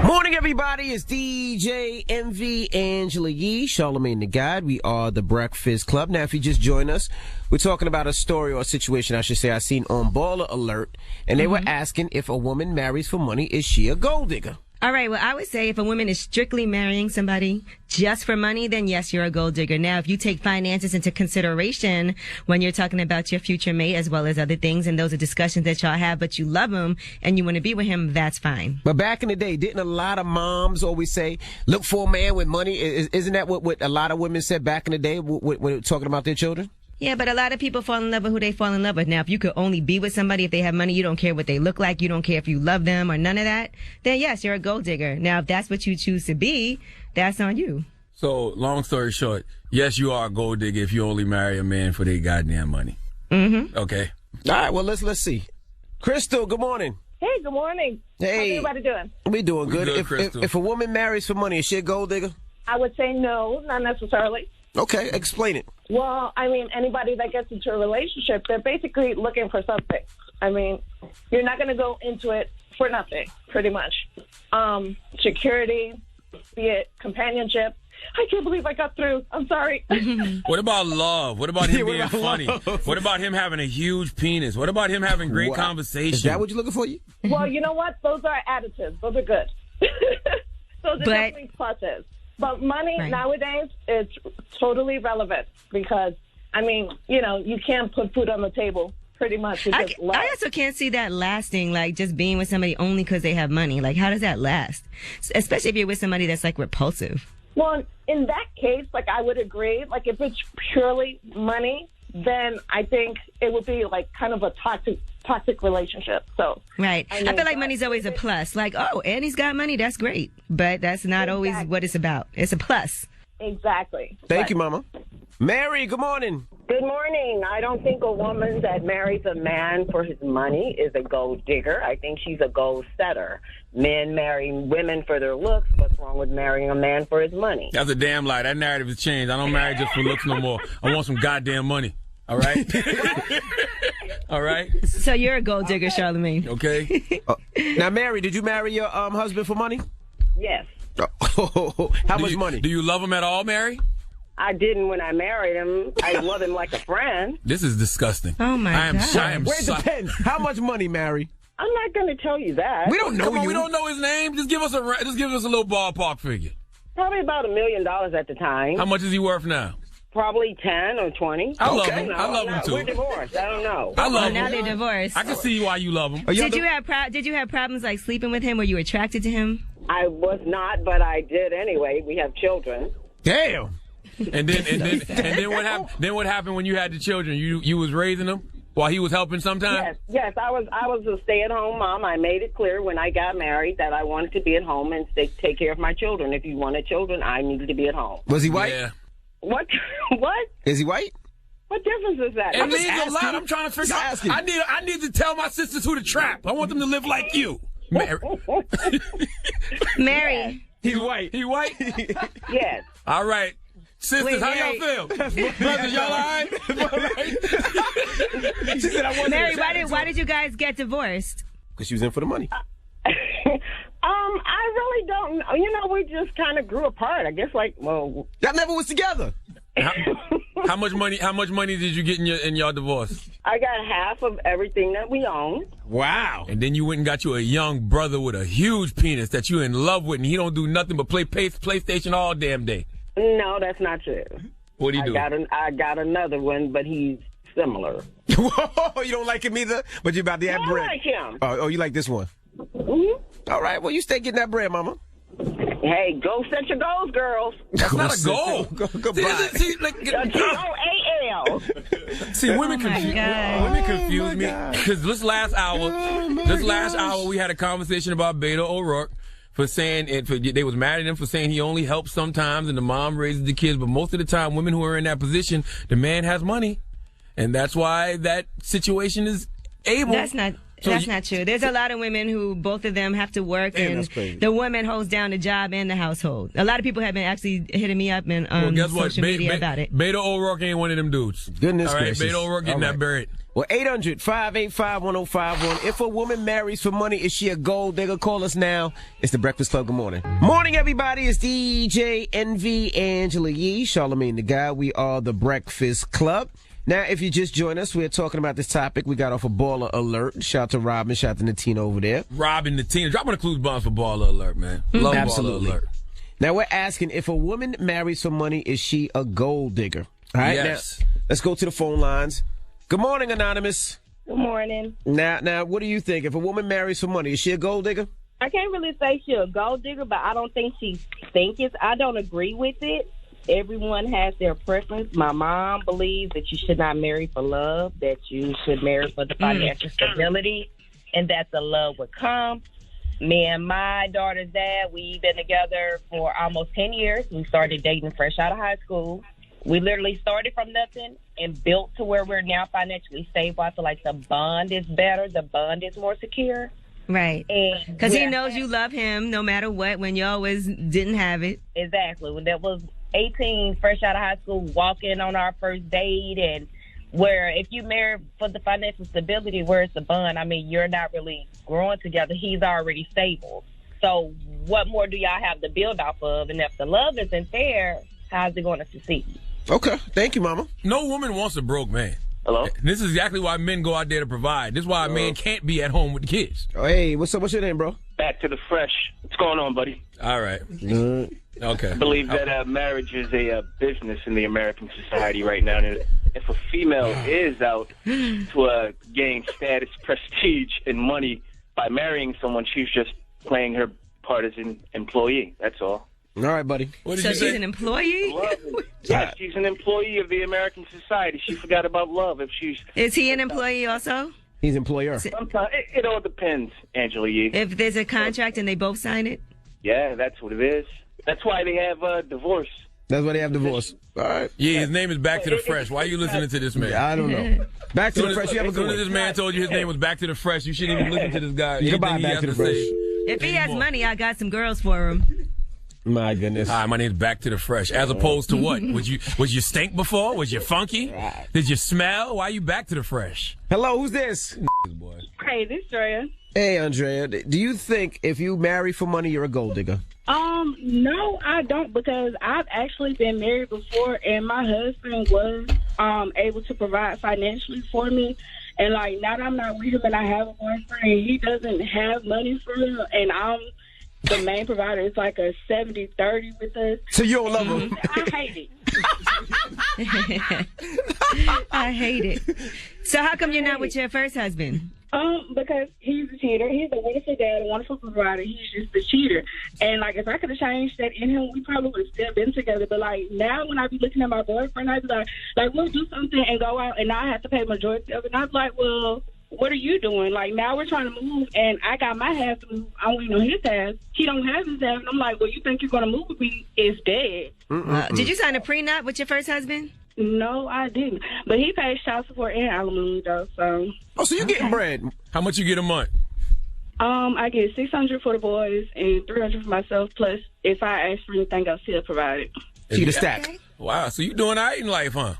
Morning, everybody. It's DJ MV Angela Yee, Charlamagne the God. We are the Breakfast Club. Now, if you just join us, we're talking about a story or a situation, I should say, I seen on Baller Alert, and they were asking if a woman marries for money, is she a gold digger? All right. Well, I would say if a woman is strictly marrying somebody just for money, then yes, you're a gold digger. Now, if you take finances into consideration when you're talking about your future mate as well as other things, and those are discussions that y'all have, but you love him and you want to be with him, that's fine. But back in the day, didn't a lot of moms always say, look for a man with money? Isn't that what a lot of women said back in the day when talking about their children? Yeah, but a lot of people fall in love with who they fall in love with. Now, if you could only be with somebody if they have money, you don't care what they look like, you don't care if you love them or none of that, then yes, you're a gold digger. Now, if that's what you choose to be, that's on you. So, long story short, yes, you are a gold digger if you only marry a man for their goddamn money. Mm-hmm. Okay. All right, well, let's see. Crystal, good morning. Hey, good morning. Hey. How's everybody doing? We doing good. If a woman marries for money, is she a gold digger? I would say no, not necessarily. Okay, explain it. Well, I mean, anybody that gets into a relationship, they're basically looking for something. I mean, you're not going to go into it for nothing, pretty much. Security, be it companionship. I can't believe I got through. I'm sorry. What about love? What about him being what about funny? love? What about him having a huge penis? What about him having great Wow. conversation? Is that what you're looking for? You? Well, you know what? Those are additives. Those are good. Those are definitely pluses. But money nowadays is totally relevant because, I mean, you know, you can't put food on the table pretty much. With just love. I also can't see that lasting, like just being with somebody only because they have money. Like, how does that last? Especially if you're with somebody that's like repulsive. Well, in that case, like I would agree. Like if it's purely money, then I think it would be like kind of a toxic relationship. So right, I I feel like money's always a plus. Like, oh, and he's got money, that's great, but that's not always what it's about. It's a plus. Exactly. Thank you, Mama. Mary, good morning. Good morning. I don't think a woman that marries a man for his money is a gold digger. I think she's a gold setter. Men marry women for their looks. What's wrong with marrying a man for his money? That's a damn lie. That narrative has changed. I don't marry just for looks no more. I want some goddamn money. All right? All right? So you're a gold digger, Charlamagne. Okay. Now, Mary, did you marry your husband for money? Yes. How much money? Do you love him at all, Mary? I didn't when I married him. I love him like a friend. This is disgusting. Oh, my God. Wait, depends. How much money, Mary? I'm not going to tell you that. We don't know you. We don't know his name. Just give us a little ballpark figure. Probably about $1 million at the time. How much is he worth now? Probably 10 or 20. I love him. I love him too. We're divorced. I don't know. I love him. Now they're divorced. I can see why you love him. Did you have problems like sleeping with him? Were you attracted to him? I was not, but I did anyway. We have children. Damn. And then what happened? Then what happened when you had the children? You was raising them while he was helping sometimes? Yes. I was a stay-at-home mom. I made it clear when I got married that I wanted to be at home and take care of my children. If you wanted children, I needed to be at home. Was he white? Yeah. What? Is he white? What difference is that? It means a lot. I'm trying to figure out. I need to tell my sisters who to trap. I want them to live like you, Mary. Mary. He's white. He white? Yes. All right. Sisters, how y'all feel? Brothers, y'all all right? She said, I want Mary, why did you guys get divorced? Because she was in for the money. I really don't know. You know, we just kind of grew apart. I guess, y'all never was together. How much money did you get in your divorce? I got half of everything that we own. Wow. And then you went and got you a young brother with a huge penis that you're in love with, and he don't do nothing but play PlayStation all damn day. No, that's not true. What do you do? I got another one, but he's similar. Whoa, you don't like him either? But you about to have bread. I like him. Oh, you like this one? Mm-hmm. All right, well, you stay getting that bread, Mama. Hey, go set your goals, girls. That's not a goal. Goodbye. G-O-A-L. See, women confuse me. Because this last hour, we had a conversation about Beto O'Rourke for saying they was mad at him for saying he only helps sometimes and the mom raises the kids. But most of the time, women who are in that position, the man has money. And that's why that situation is able. That's not true. There's a lot of women who both of them have to work, and the woman holds down the job and the household. A lot of people have been actually hitting me up on social media about it. Beto O'Rourke ain't one of them dudes. Goodness gracious. gracious. Beto O'Rourke getting that buried. Well, 800-585-1051. If a woman marries for money, is she a gold digger? Call us now. It's the Breakfast Club. Good morning. Morning, everybody. It's DJ NV, Angela Yee, Charlamagne the Guy. We are the Breakfast Club. Now, if you just joined us, we're talking about this topic. We got off a baller alert. Shout out to Robin. Shout out to Natina over there. Robin, Natina. Dropping the clues bombs for baller alert, man. Love Absolutely. Baller alert. Now, we're asking, if a woman marries for money, is she a gold digger? All right, yes. Now, let's go to the phone lines. Good morning, Anonymous. Good morning. Now, what do you think? If a woman marries for money, is she a gold digger? I can't really say she's a gold digger, but I don't think she thinks it. I don't agree with it. Everyone has their preference. My mom believes that you should not marry for love, that you should marry for the financial stability, and that the love would come. Me and my daughter's dad, we've been together for almost 10 years. We started dating fresh out of high school. We literally started from nothing and built to where we're now financially stable. I feel like the bond is better. The bond is more secure. Right. Because he knows you love him no matter what, when you always didn't have it. Exactly. When that was 18, fresh out of high school, walking on our first date, and where if you marry for the financial stability, where it's the bond, I mean, you're not really growing together. He's already stable. So what more do y'all have to build off of? And if the love isn't there, how's it going to succeed? Okay. Thank you, Mama. No woman wants a broke man. Hello? This is exactly why men go out there to provide. This is why a man can't be at home with the kids. Oh, hey, what's up? What's your name, bro? Back to the fresh. What's going on, buddy? All right. Okay. I believe that marriage is a business in the American society right now. And if a female is out to gain status, prestige, and money by marrying someone, she's just playing her part as an employee. That's all. All right, buddy. So she's an employee? Yeah, she's an employee of the American society. She forgot about love. Is he an employee also? He's employer. Sometimes it all depends, Angela Yee. If there's a contract and they both sign it? Yeah, that's what it is. That's why they have divorce. That's why they have divorce. All right. Yeah, his name is Back to the Fresh. Why are you listening to this man? I don't know. Back to the Fresh. You have a good one. This man told you his name was Back to the Fresh. You shouldn't even listen to this guy. Goodbye, Back to the Fresh. If he has money, I got some girls for him. My goodness. Hi, my name's Back to the Fresh. As opposed to what? Was you stink before? Was you funky? Did you smell? Why are you back to the fresh? Hello, who's this? Hey, this is Drea. Hey, Andrea. Do you think if you marry for money, you're a gold digger? No, I don't, because I've actually been married before, and my husband was able to provide financially for me. And like now that I'm not with him and I have a boyfriend, he doesn't have money for him, and I'm the main provider. It's like a 70-30 with us. So you don't love him? I hate it. I hate it. So how come you're not with your first husband? Because he's a cheater. He's a wonderful dad, a wonderful provider. He's just a cheater. And like, if I could have changed that in him, we probably would have still been together. But like now, when I be looking at my boyfriend, I be like we'll do something and go out, and I have to pay majority of it. And I was like, well, what are you doing? Like, now we're trying to move, and I got my half to move. I waiting on his half. He don't have his half. And I'm like, well, you think you're going to move with me? It's dead. Did you sign a prenup with your first husband? No, I didn't. But he pays child support and alimony, though, so. Oh, so you getting bread. How much you get a month? I get $600 for the boys and $300 for myself, plus if I ask for anything else, he'll provide it. See the stack. Wow, so you doing all right in life, huh?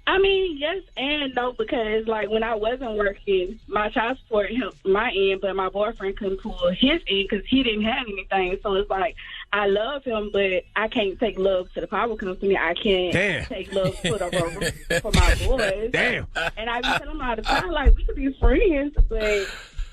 I mean, yes and no, because, like, when I wasn't working, my child support helped my end, but my boyfriend couldn't pull his end because he didn't have anything. So it's like, I love him, but I can't take love to the power company. I can't take love to the for my boys. Damn. And I be telling him all the time, like, we could be friends, but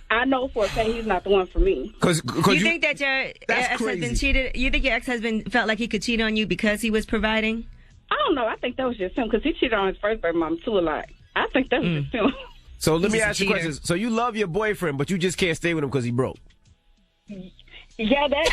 I know for a fact he's not the one for me. You think that your ex-husband cheated? You think your ex-husband felt like he could cheat on you because he was providing? I don't know. I think that was just him because he cheated on his first baby mom too a lot. I think that was just him. So let me ask you a question. So you love your boyfriend, but you just can't stay with him because he broke? Yeah, that's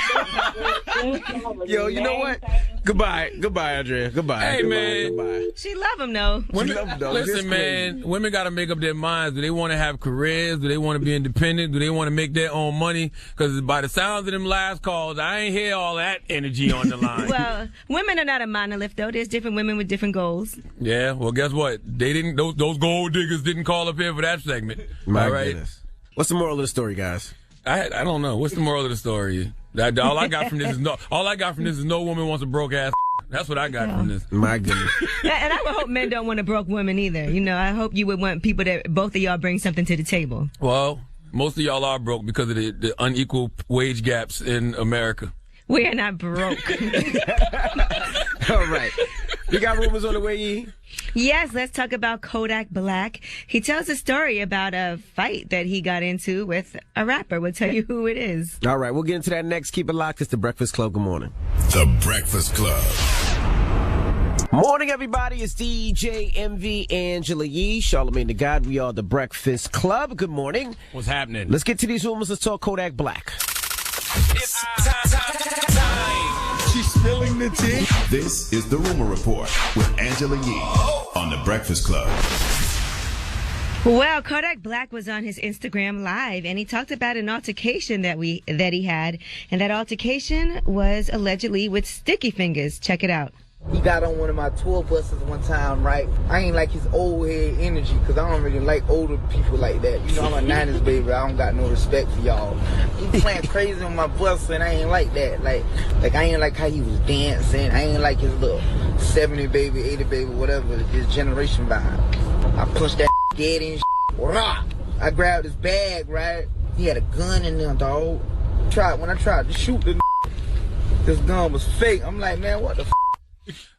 Yo, you know what? Goodbye, Andrea. Goodbye. Hey, man. Goodbye. She love him, though. Listen, man, women got to make up their minds. Do they want to have careers? Do they want to be independent? Do they want to make their own money? Because by the sounds of them last calls, I ain't hear all that energy on the line. Well, women are not a monolith, though. There's different women with different goals. Yeah, well, guess what? They didn't. Those gold diggers didn't call up here for that segment. My all right. goodness. What's the moral of the story, guys? I don't know. What's the moral of the story? All I got from this is no woman wants a broke ass. That's what I got from this. My goodness. And I would hope men don't want a broke woman either. You know, I hope you would want people that both of y'all bring something to the table. Well, most of y'all are broke because of the unequal wage gaps in America. We are not broke. All right. You got rumors on the way, E? Yes, let's talk about Kodak Black. He tells a story about a fight that he got into with a rapper. We'll tell you who it is. All right, we'll get into that next. Keep it locked. It's The Breakfast Club. Good morning. The Breakfast Club. Morning, everybody. It's DJ MV, Angela Yee, Charlamagne the God. We are The Breakfast Club. Good morning. What's happening? Let's get to these rumors. Let's talk Kodak Black. It's time. She's spilling the tea. This is The Rumor Report with Angela Yee on The Breakfast Club. Well, Kodak Black was on his Instagram Live, and he talked about an altercation that he had, and that altercation was allegedly with sticky fingers. Check it out. He got on one of my tour buses one time, right? I ain't like his old head energy, because I don't really like older people like that. You know, I'm a 90s baby. I don't got no respect for y'all. He playing crazy on my bus, and I ain't like that. Like I ain't like how he was dancing. I ain't like his little 70 baby, 80 baby, whatever, his generation vibe. I punched that dead and rah! I grabbed his bag, right? He had a gun in there, dog. when I tried to shoot this gun was fake. I'm like, man, what the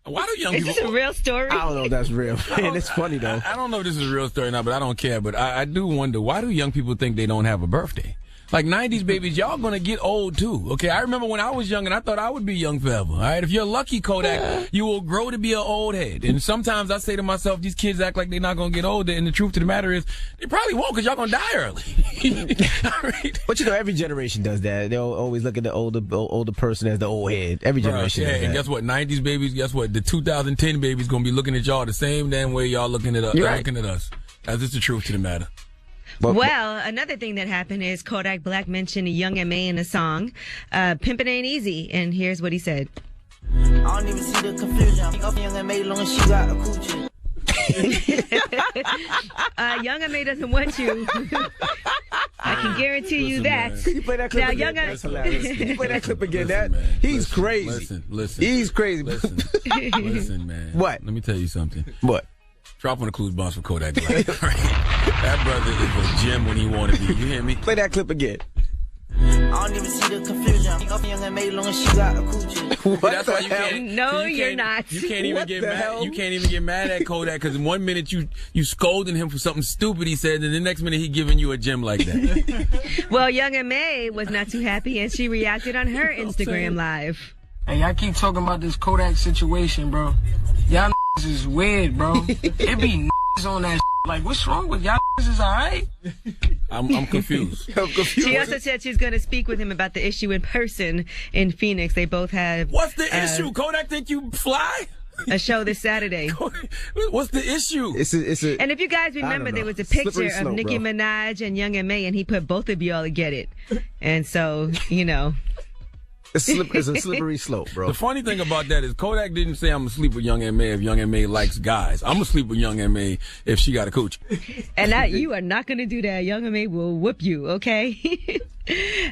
Why do young Is people... this a real story? I don't know if that's real. Man, it's funny, though. I don't know if this is a real story or not, but I don't care. But I do wonder, why do young people think they don't have a birthday? Like 90s babies, y'all gonna get old too. Okay, I remember when I was young and I thought I would be young forever. All right, if you're lucky, Kodak, you will grow to be an old head. And sometimes I say to myself, these kids act like they're not gonna get older. And the truth of the matter is, they probably won't because y'all gonna die early. But you know, every generation does that. They'll always look at the older person as the old head. Every generation does that. And guess what? 90s babies, guess what? The 2010 babies gonna be looking at y'all the same damn way y'all looking at us. Looking at us. That's just the truth to the matter. Well, another thing that happened is Kodak Black mentioned Young M.A. in a song, Pimpin' Ain't Easy, and here's what he said. I don't even see the confusion. I think Young M.A. long as she got a coochie. Young M.A. doesn't want you. I can guarantee you that. Can you play that clip again? That's hilarious. Can you play that clip again? He's crazy. Listen. He's crazy. Listen, man. What? Let me tell you something. What? Drop on the clues bombs for Kodak Black. That brother is a gem when he want to be. You hear me? Play that clip again. I don't even see the confusion. I think Young M.A. long as she got a coochie. What That's the why you hell? can't. No, you you're can't, not. You can't even What get the mad. hell? You can't even get mad at Kodak because in 1 minute you scolding him for something stupid he said, and the next minute he giving you a gem like that. Well, Young M.A. was not too happy, and she reacted on her Instagram Live. Hey, y'all keep talking about this Kodak situation, bro. Y'all is weird, bro. It be on that like, what's wrong with y'all? Is all right? I'm confused. She also said she's going to speak with him about the issue in person in Phoenix. They both have. What's the issue? Kodak think you fly? A show this Saturday. What's the issue? And if you guys remember, there was a picture of Nicki Minaj and Young M.A. and he put both of y'all to get it. And so, you know. It's a slippery slope, bro. The funny thing about that is Kodak didn't say I'm gonna sleep with Young M.A. if Young M.A. likes guys. I'm gonna sleep with Young M.A. if she got a coochie. And you are not gonna do that. Young M.A. will whoop you, okay?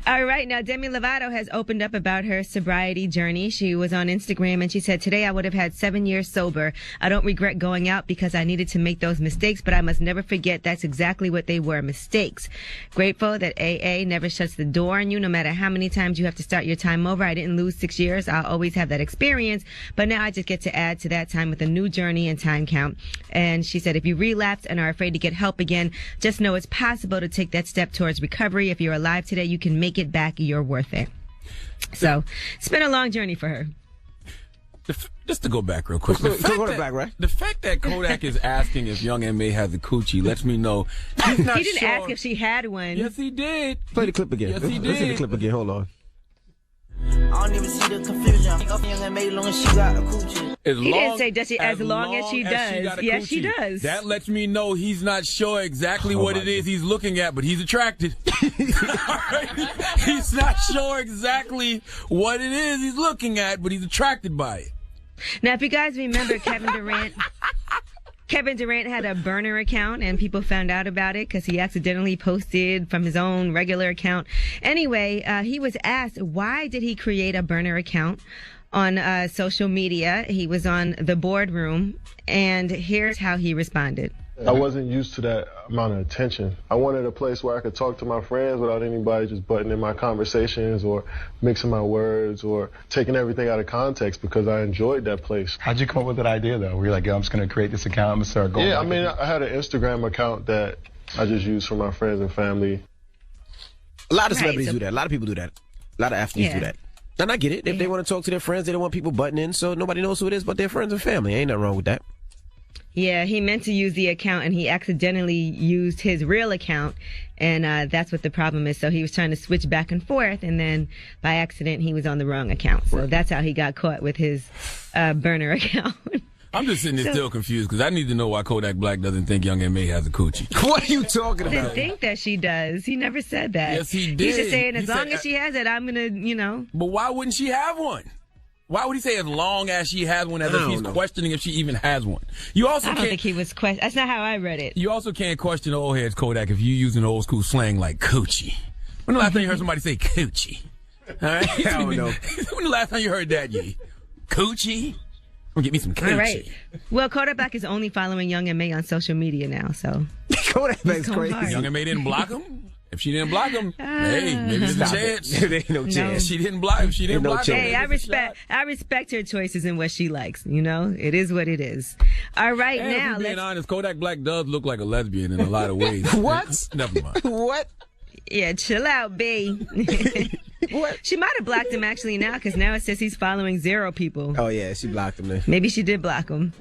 All right, now Demi Lovato has opened up about her sobriety journey. She was on Instagram and she said, "Today I would have had 7 years sober. I don't regret going out because I needed to make those mistakes, but I must never forget that's exactly what they were, mistakes. Grateful that AA never shuts the door on you, no matter how many times you have to start your time over. I didn't lose 6 years. I'll always have that experience, but now I just get to add to that time with a new journey and time count." And she said, "If you relapse and are afraid to get help again, just know it's possible to take that step towards recovery. If you're alive today, you can make it back. You're worth it." So it's been a long journey for her. Just to go back real quick. The fact that Kodak is asking if Young M.A. has a coochie lets me know he's not He didn't sure. ask if she had one. Yes, he did. Play the clip again. Yes, he Let's see the did. clip again. Hold on. I don't even see the confusion. I think Young M.A. long as she got a coochie. He didn't say does she, as long as she does. Yes, she does. That lets me know he's not sure exactly what it is he's looking at, but he's attracted. He's not sure exactly what it is he's looking at, but he's attracted by it. Now, if you guys remember, Kevin Durant had a burner account and people found out about it because he accidentally posted from his own regular account. Anyway, he was asked, why did he create a burner account on social media? He was on The Boardroom, and here's how he responded. I wasn't used to that amount of attention. I wanted a place where I could talk to my friends without anybody just butting in my conversations or mixing my words or taking everything out of context because I enjoyed that place. How'd you come up with that idea, though? Were you like, yo, I'm just going to create this account, I'm going to start going? Yeah, I mean, I had an Instagram account that I just used for my friends and family. A lot of celebrities do that. A lot of people do that. A lot of athletes do that. And I get it. If they want to talk to their friends, they don't want people butting in, so nobody knows who it is but their friends and family. Ain't nothing wrong with that. Yeah, he meant to use the account and he accidentally used his real account, and that's what the problem is. So he was trying to switch back and forth, and then by accident he was on the wrong account. So that's how he got caught with his burner account. I'm just sitting there still confused because I need to know why Kodak Black doesn't think Young M.A. has a coochie. What are you talking I didn't about? think that she does. He never said that. Yes, he did. He's just saying as He long said, as she has it, I'm going to, you know. But why wouldn't she have one? Why would he say as long as she has one, as if he's questioning if she even has one? You also I don't think he was questioning. That's not how I read it. You also can't question old heads, Kodak, if you using old school slang like coochie. When the last time you heard somebody say coochie? All right? I don't know. When the last time you heard that, Coochie? I'm gonna get me some coochie. All right. Well, Kodak Black is only following Young M.A. on social media now, so. Kodak Black's crazy. Young M.A. didn't block him? If she didn't block him, hey, maybe there's a chance. There ain't no chance. She didn't block him. She didn't block him. Hey, I respect her choices and what she likes. You know, it is what it is. All right, and now if we're being honest, Kodak Black does look like a lesbian in a lot of ways. What? Never mind. What? Yeah, chill out, B. What? She might have blocked him actually now, because now it says he's following 0 people. Oh, yeah, she blocked him then. Maybe she did block him.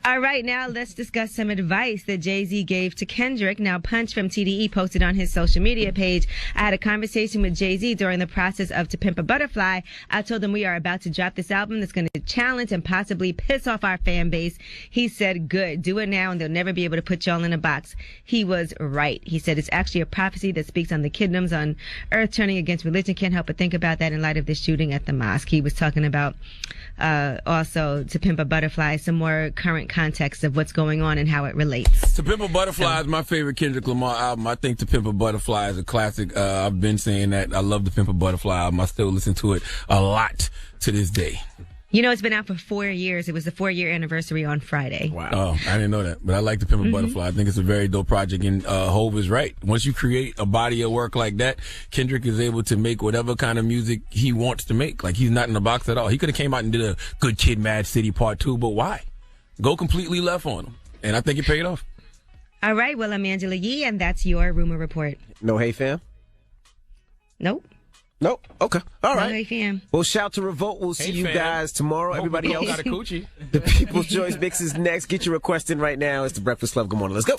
All right, now let's discuss some advice that Jay-Z gave to Kendrick. Now, Punch from TDE posted on his social media page, I had a conversation with Jay-Z during the process of To Pimp a Butterfly. I told him we are about to drop this album that's going to challenge and possibly piss off our fan base. He said, good, do it now and they'll never be able to put y'all in a box. He was right. He said it's actually a prophecy that speaks on the kingdoms on earth turning against religion. Can't help but think about that in light of the shooting at the mosque. He was talking about also To Pimp a Butterfly, some more current context of what's going on and how it relates. To Pimp a Butterfly is my favorite Kendrick Lamar album. I think To Pimp a Butterfly is a classic. I've been saying that. I love the Pimp a Butterfly album. I still listen to it a lot to this day. You know, it's been out for 4 years. It was the 4-year anniversary on Friday. Wow. Oh, I didn't know that. But I like The Pimp a Butterfly. I think it's a very dope project. And Hov is right. Once you create a body of work like that, Kendrick is able to make whatever kind of music he wants to make. Like, he's not in the box at all. He could have came out and did a Good Kid, Mad City Part 2, but why? Go completely left on him. And I think it paid off. All right. Well, I'm Angela Yee, and that's your Rumor Report. No Hey Fam? Nope. Nope. Okay. All right. No Hey Fam. Well, shout to Revolt. We'll see you guys tomorrow. Everybody else got a coochie. The People's Choice Mix is next. Get your request in right now. It's the Breakfast Club. Good morning. Let's go.